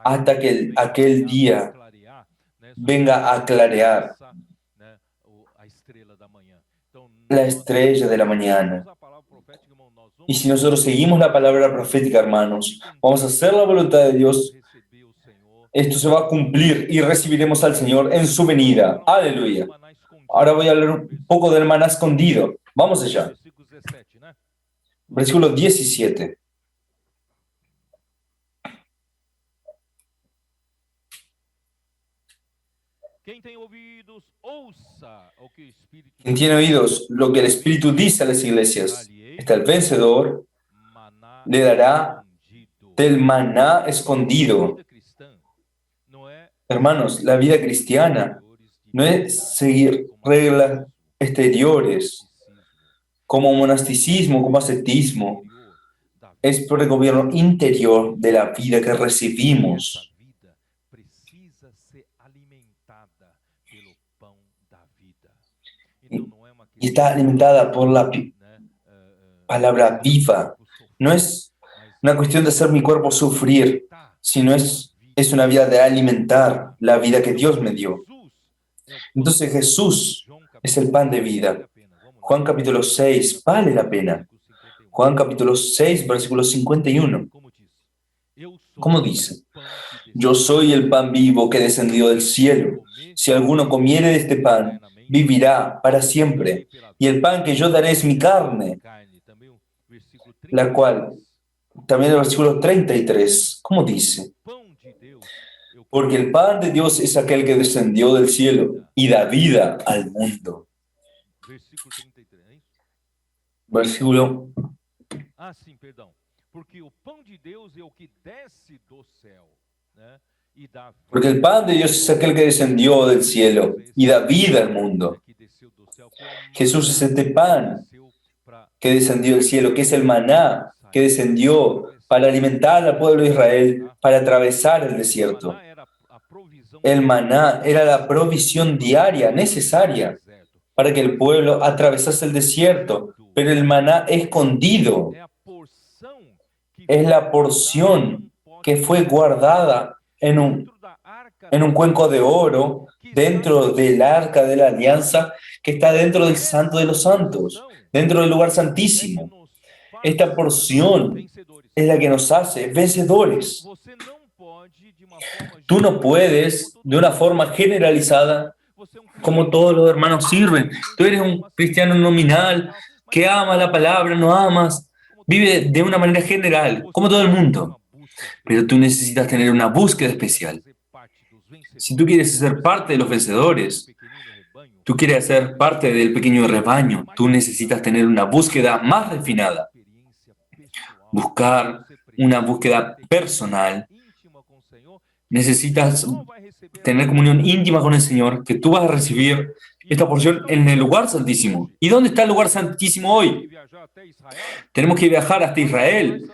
hasta que aquel día venga a clarear la estrella de la mañana. Y si nosotros seguimos la palabra profética, hermanos, vamos a hacer la voluntad de Dios, esto se va a cumplir y recibiremos al Señor en su venida. Aleluya. Ahora voy a hablar un poco del maná escondido. Vamos allá. Versículo 17. Quien tiene oídos, lo que el Espíritu dice a las iglesias. Está el vencedor, le dará del maná escondido. Hermanos, la vida cristiana no es seguir reglas exteriores, como monasticismo, como ascetismo. Es por el gobierno interior de la vida que recibimos. Y está alimentada por la palabra viva. No es una cuestión de hacer mi cuerpo sufrir, sino es una vida de alimentar la vida que Dios me dio. Entonces Jesús es el pan de vida. Juan capítulo 6, vale la pena. Juan capítulo 6, versículo 51. ¿Cómo dice? Yo soy el pan vivo que descendió del cielo. Si alguno comiere de este pan, vivirá para siempre. Y el pan que yo daré es mi carne, la cual, también el versículo 33, ¿cómo dice? Porque el pan de Dios es aquel que descendió del cielo y da vida al mundo. Versículo 33, é isso? Versículo. Ah, sim, perdão. Porque o pão de Deus é o que desce do céu, né? E dá vida. Porque el pan de Dios es aquel que descendió del cielo y da vida al mundo. Que desceu do céu, que é o Jesús es maná este que pan desceu para que descendió del cielo, que es el maná que descendió para alimentar al pueblo de Israel, para atravesar el desierto. El maná era la provisión diaria necesaria para que el pueblo atravesase el desierto, pero el maná escondido es la porción que fue guardada en un cuenco de oro dentro del arca de la alianza que está dentro del Santo de los Santos, dentro del lugar santísimo. Esta porción es la que nos hace vencedores. Tú no puedes, de una forma generalizada, como todos los hermanos sirven. Tú eres un cristiano nominal, que ama la palabra, no amas, vive de una manera general, como todo el mundo. Pero tú necesitas tener una búsqueda especial. Si tú quieres ser parte de los vencedores, tú quieres ser parte del pequeño rebaño, tú necesitas tener una búsqueda más refinada. Buscar una búsqueda personal. Necesitas tener comunión íntima con el Señor, que tú vas a recibir esta porción en el lugar santísimo. ¿Y dónde está el lugar santísimo hoy? Tenemos que viajar hasta Israel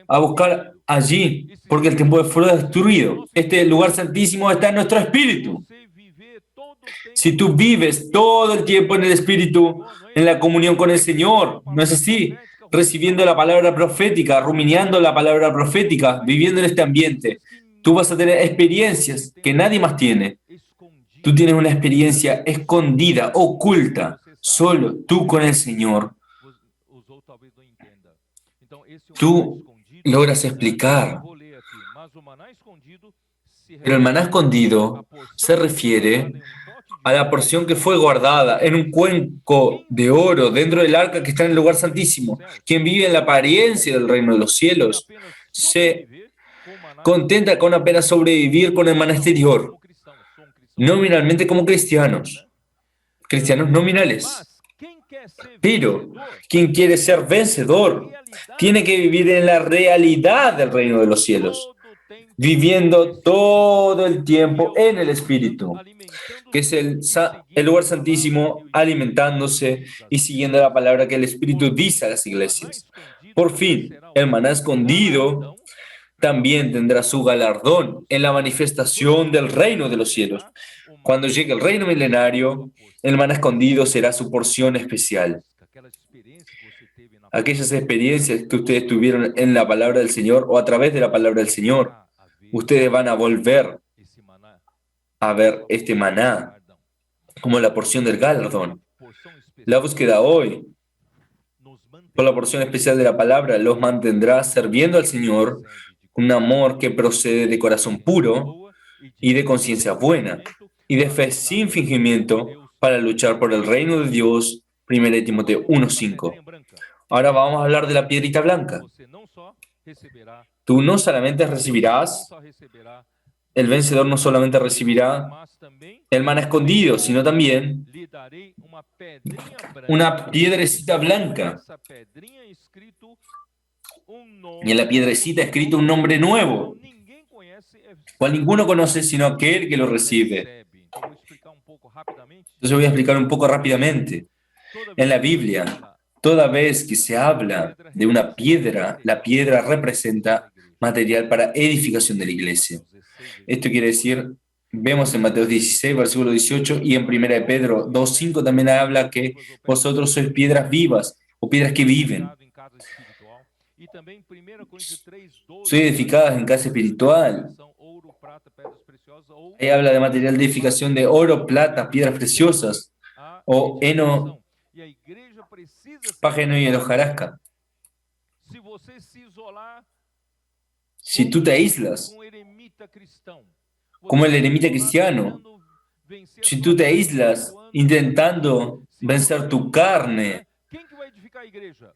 a buscar allí, porque el templo fue destruido. Este lugar santísimo está en nuestro espíritu. Si tú vives todo el tiempo en el espíritu, en la comunión con el Señor, ¿no es así? Recibiendo la palabra profética, rumiando la palabra profética, viviendo en este ambiente, tú vas a tener experiencias que nadie más tiene. Tú tienes una experiencia escondida, oculta, solo tú con el Señor. Tú logras explicar. Pero el maná escondido se refiere a la porción que fue guardada en un cuenco de oro dentro del arca que está en el lugar santísimo. Quien vive en la apariencia del reino de los cielos se contenta con apenas sobrevivir con el maná exterior, nominalmente como cristianos nominales. Pero quien quiere ser vencedor tiene que vivir en la realidad del reino de los cielos, viviendo todo el tiempo en el Espíritu, que es el lugar santísimo, alimentándose y siguiendo la palabra que el Espíritu dice a las iglesias. Por fin, el maná escondido también tendrá su galardón en la manifestación del reino de los cielos. Cuando llegue el reino milenario, el maná escondido será su porción especial. Aquellas experiencias que ustedes tuvieron en la palabra del Señor o a través de la palabra del Señor, ustedes van a volver a ver este maná como la porción del galardón. La búsqueda hoy por la porción especial de la palabra los mantendrá sirviendo al Señor con un amor que procede de corazón puro y de conciencia buena y de fe sin fingimiento para luchar por el reino de Dios. 1 Timoteo 1:5. Ahora vamos a hablar de la piedrita blanca. Tú no solamente recibirás, el vencedor no solamente recibirá el maná escondido, sino también una piedrecita blanca. Y en la piedrecita escrito un nombre nuevo, cual ninguno conoce sino aquel que lo recibe. Entonces voy a explicar un poco rápidamente. En la Biblia, toda vez que se habla de una piedra, la piedra representa material para edificación de la iglesia. Esto quiere decir, vemos en Mateo 16, versículo 18, y en 1 de Pedro 2:5 también habla que vosotros sois piedras vivas o piedras que viven. Soy edificadas en casa espiritual. Ahí habla de material de edificación de oro, plata, piedras preciosas, o heno, pájaro y el hojarasca. Si tú te aíslas, como el eremita cristiano, si tú te aíslas intentando Se vencer for tu assim, carne. né? Quem que vai edificar a igreja?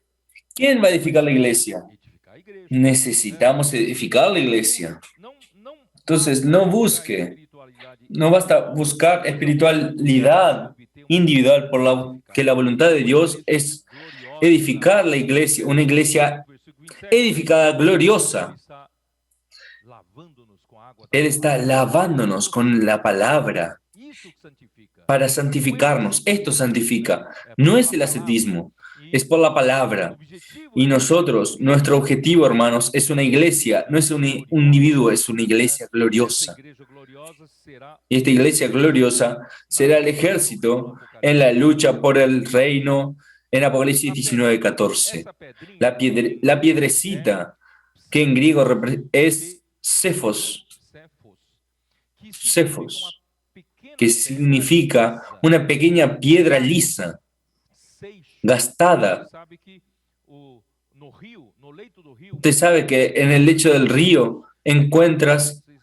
¿Quién va a edificar la iglesia? Edificar a igreja, né? Necesitamos edificar la Então, iglesia. não Entonces, basta no buscar busque, espiritualidade no basta buscar individualmente para espiritualidad obter uma individual, igreja que edificada. la voluntad de Uma Dios igreja es gloriosa na edificar la palavra. iglesia, una Versículo 25, iglesia versículo 27. edificada, Ele gloriosa. está lavando-nos com a água da Él está palavra. lavándonos con la palabra Isso que santifica. para Não é o santificarnos. Esto ascetismo, né? santifica. É No es pela el palavra. ascetismo, es E por la o palabra. objetivo Y é uma nosotros, igreja nuestro objetivo, hermanos, es una iglesia, no es un individuo, es una né? iglesia E essa gloriosa. igreja gloriosa será Y esta o iglesia exército gloriosa na será el luta pelo reino no ejército en la Apocalipse lucha 14, por el 14. reino en Apocalipsis A 19, pedrinha, 14. essa pedrinha La é piedrecita, que en griego es Cephos, Cefos, que significa uma Cephos, que pequena pedra significa lisa, una pequeña piedra gasta, lisa, seixo. Você gastada. sabe que no rio, no leito do rio, Usted sabe que en el lecho del río encuentras vocês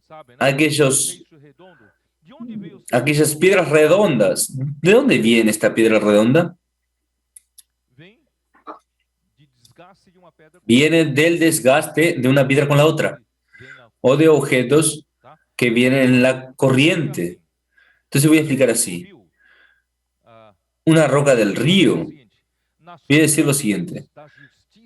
sabem, né? aquellos, Seixo redondo. De onde veio o seixo aquellas redondo? piedras redondas. ¿De dónde viene esta piedra redonda? Vem de desgaste de uma pedra com Viene outra. del desgaste de una piedra con la otra, Vem na o de corrente, objetos tá? que vienen en la Vou explicar corriente. assim. Entonces voy a A explicar pedra do así. rio, ah, Una roca del quer dizer o río. seguinte, nas Voy a decir lo cortes siguiente. da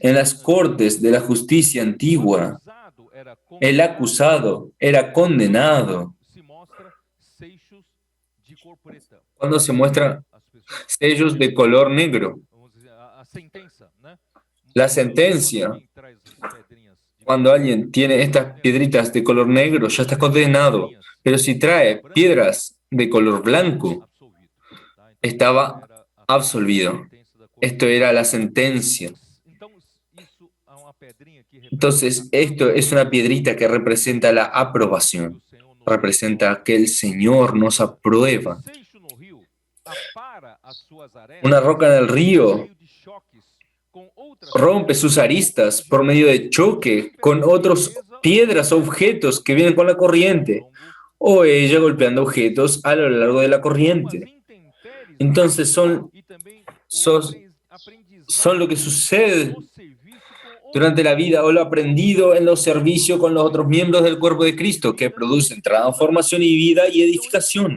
En justiça las antiga, cortes de la justicia o antigua, acusado era el condenado acusado era condenado quando se mostra seixos de cor preta. cuando se muestra As pessoas sellos de color negro. vamos dizer, a sentença, né? La Quando sentencia, alguém traz as pedrinhas de cuando cor alguien tiene estas piedritas de color negro, ya está condenado. pedrinhas Pero si de cor trae branca, piedras de color blanco, absolvido. Tá? Então essa estaba era a absolvido. sentença da Esto corte. era la sentencia. Então isso é uma pedrinha que representa Entonces, a esto es una aprovação. piedrita que representa la Que o aprobación. Senhor nos Representa aprova. que el Señor nos O aprueba. seixo no rio apara as suas Una arestas roca en el por río meio de choques com outras rompe pedras sus aristas por objetos medio de choque con pela otras firmeza ou piedras o incerteza objetos que vienen con la ao corriente, longo o do ella caminho. golpeando objetos a lo largo de la São as corriente. intempéries da Entonces vida son, e também o sos- son lo que aprendizado sucede no serviço com durante outros la vida o membros lo do corpo, aprendido en los que servicios con los produzem otros miembros del cuerpo de transformação e Cristo, que vida e producen edificação. transformación y vida y Então isso edificación.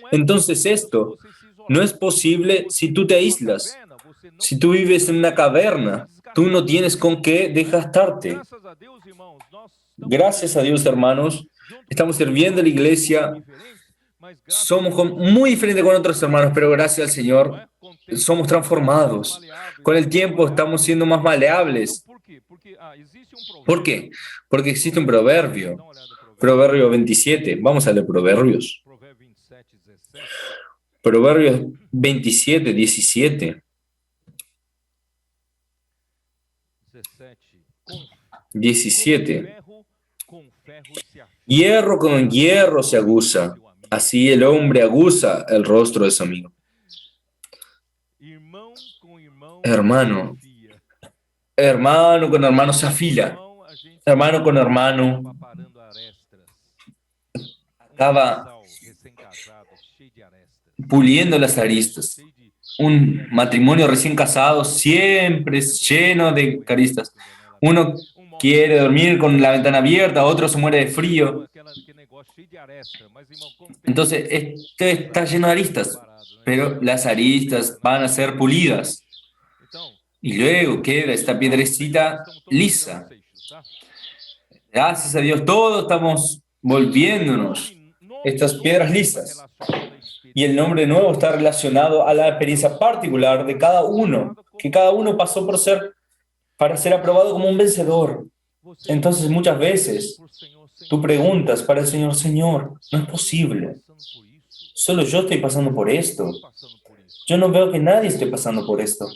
não é Entonces possível se esto você se no isolar. es Se posible você si tú vive te numa aíslas. caverna, você não Si tú tem vives en una como se caverna, tú no desgastar, tienes con qué né? desgastarte. Graças a Deus, irmãos, nós estamos Gracias a servindo a Dios, igreja hermanos, junto com estamos outros sirviendo a la irmãos muito iglesia. diferentes, mas graças a Somos Deus muy somos diferentes con otros hermanos, pero transformados, gracias al não Señor é? Com o tempo somos somos mais transformados. maleáveis, Con el mais tiempo estamos maleáveis. siendo más Então, maleables. por quê? Porque existe um ¿Por provérbio, qué? Porque existe un provérbio, dá proverbio, uma olhada no provérbio, Proverbio 27. Vamos a leer Proverbios. provérbio 27, 17, Proverbios 27, 17. 17. 17. Com ferro se afia. Hierro con hierro se aguza. Así el hombre aguza el rostro de su amigo. Irmão com irmão Hermano, se afia. hermano con hermano se Irmão com afila. irmão, a gente Hermano con hermano acaba parando arestas. acaba Casal recém-casado, cheio de arestas. puliendo las aristas. Cheio de Un matrimonio recién casado siempre es lleno de caristas. Uno quiere dormir con la ventana abierta, otro se muere de frío. aquele negócio cheio de aresta. Mas, irmão, como tem Entonces, esto está lleno de aristas, pero las aristas van a ser pulidas. Então, Y luego queda esta piedrecita lisa. Gracias a Dios, todos estamos volviéndonos estas piedras lisas. Y el nombre nuevo está relacionado a la experiencia particular de cada uno, que cada uno pasó por para ser aprobado como un vencedor. Entonces, muchas veces, tú preguntas para el Señor, Señor, no es posible. Solo yo estoy pasando por esto. Yo no veo que nadie esté pasando por esto.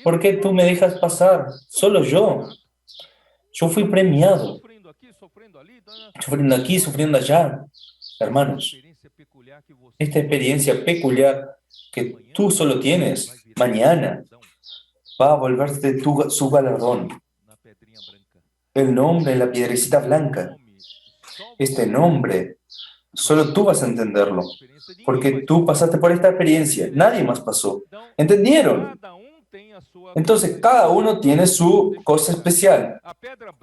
¿Por qué tú me dejas pasar? Solo yo. Yo fui premiado. Sufriendo aquí, sufriendo allá. Hermanos, esta experiencia peculiar que tú solo tienes, mañana va a volverse su galardón. El nombre en la piedrecita blanca. Este nombre Solo tú vas a entenderlo, porque tú pasaste por esta experiencia, nadie más pasó. ¿Entendieron? Entonces, cada uno tiene su cosa especial.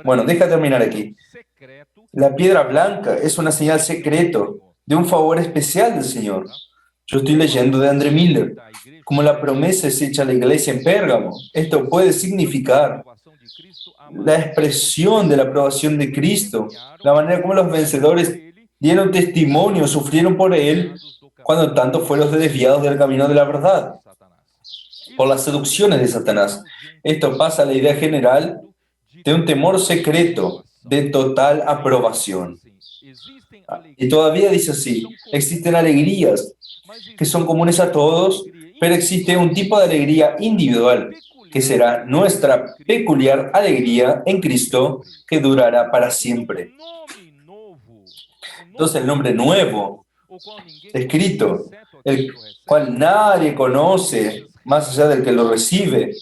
Bueno, deja terminar aquí. La piedra blanca es una señal secreto de un favor especial del Señor. Yo estoy leyendo de André Miller. Como la promesa es hecha a la iglesia en Pérgamo, esto puede significar la expresión de la aprobación de Cristo, la manera como los vencedores dieron testimonio, sufrieron por Él, cuando tanto fueron desviados del camino de la verdad, por las seducciones de Satanás. Esto pasa a la idea general de un temor secreto de total aprobación. Y todavía dice así, existen alegrías que son comunes a todos, pero existe un tipo de alegría individual, que será nuestra peculiar alegría en Cristo, que durará para siempre. Entonces el nombre nuevo, escrito, el cual nadie conoce más allá del que lo recibe.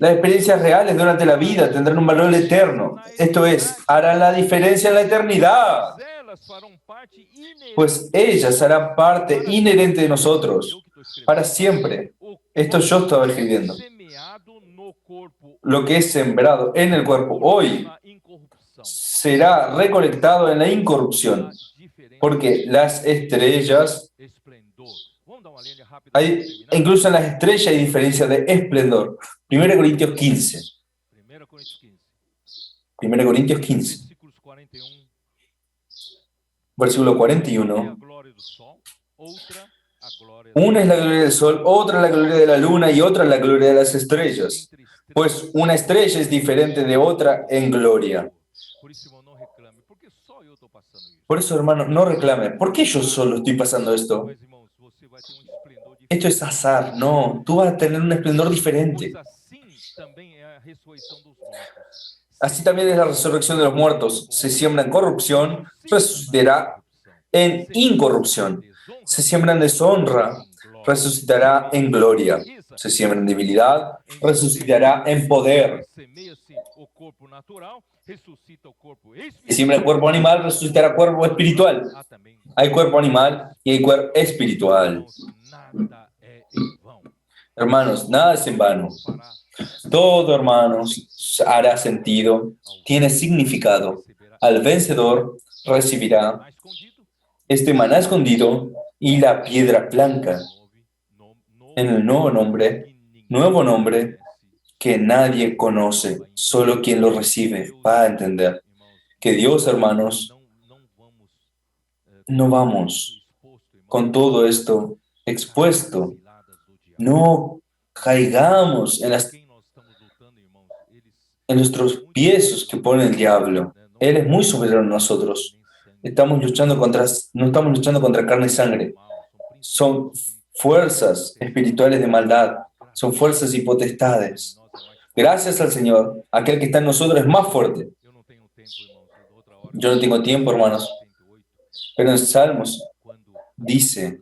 Las experiencias reales durante la vida tendrán un valor eterno. Esto es, harán la diferencia en la eternidad, pues ellas harán parte inherente de nosotros, para siempre. Esto yo estaba escribiendo. Lo que es sembrado en el cuerpo hoy será recolectado en la incorrupción, porque las estrellas, incluso en las estrellas hay diferencia de esplendor. 1 Corintios 15. 1 Corintios 15. Versículo 41. Una es la gloria del sol, otra es la gloria de la luna y otra es la gloria de las estrellas. Pues una estrella es diferente de otra en gloria. Por eso, hermano, no reclame. ¿Por qué yo solo estoy pasando esto? Esto es azar. No, tú vas a tener un esplendor diferente. Así también es la resurrección de los muertos. Se siembra en corrupción, resucitará en incorrupción. Se siembra en deshonra, resucitará en gloria. Se siembra en debilidad, resucitará en poder. Se siembra en cuerpo animal, resucitará cuerpo espiritual. Hay cuerpo animal y hay cuerpo espiritual. Hermanos, nada es en vano. Todo, hermanos, hará sentido, tiene significado. Al vencedor recibirá este maná escondido y la piedra blanca en el nuevo nombre que nadie conoce, solo quien lo recibe va a entender. Que Dios, hermanos, no vamos con todo esto expuesto, no caigamos en nuestros pies que pone el diablo. Él es muy superior a nosotros. No estamos luchando contra carne y sangre. Son fuerzas espirituales de maldad. Son fuerzas y potestades. Gracias al Señor, aquel que está en nosotros es más fuerte. Yo no tengo tiempo, hermanos. Pero en Salmos dice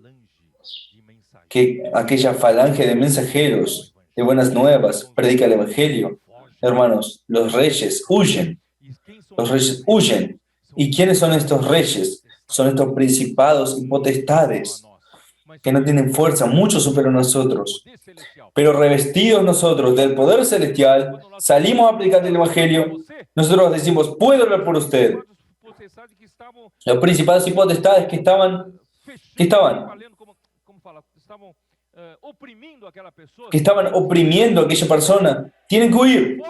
que aquella falange de mensajeros de buenas nuevas predica el Evangelio. Hermanos, los reyes huyen. Los reyes huyen. ¿Y quiénes son estos reyes? Son estos principados y potestades que no tienen fuerza, mucho superior a nosotros. Pero revestidos nosotros del poder celestial, salimos a aplicar el Evangelio. Nosotros decimos, puedo hablar por usted. Los principados y potestades que estaban oprimiendo a aquella persona, tienen que huir.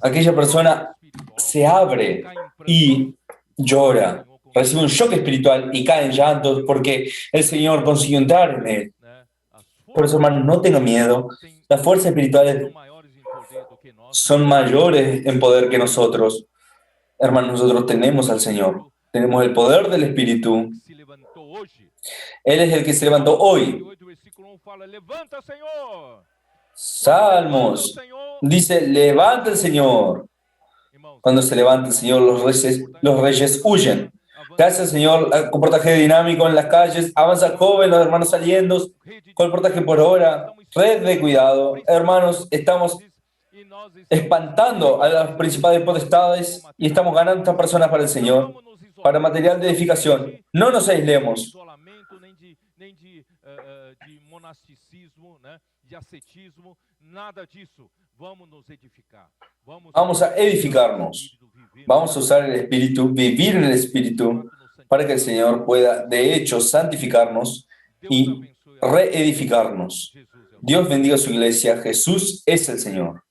Aquella persona se abre y llora, recibe un shock espiritual y cae en llantos porque el Señor consiguió entrar en él. Por eso, hermanos, no tengan miedo. Las fuerzas espirituales son mayores en poder que nosotros. Hermanos, nosotros tenemos al Señor. Tenemos el poder del Espíritu. Él es el que se levantó hoy. Salmos dice, levanta el Señor. Cuando se levanta el Señor, los reyes huyen. Gracias, Señor, con portaje dinámico en las calles. Avanza joven, los hermanos saliendo con el portaje por hora. Red de cuidado. Hermanos, estamos espantando a las principales potestades y estamos ganando a estas personas para el Señor, para material de edificación. No nos aislemos. Isolamento, nem de monasticismo, né? De ascetismo, nada disso. Vamos nos edificar. Vamos a edificarnos. Vamos a usar el Espíritu, vivir en el Espíritu, para que el Señor pueda, de hecho, santificarnos y reedificarnos. Dios bendiga a su iglesia. Jesús es el Señor.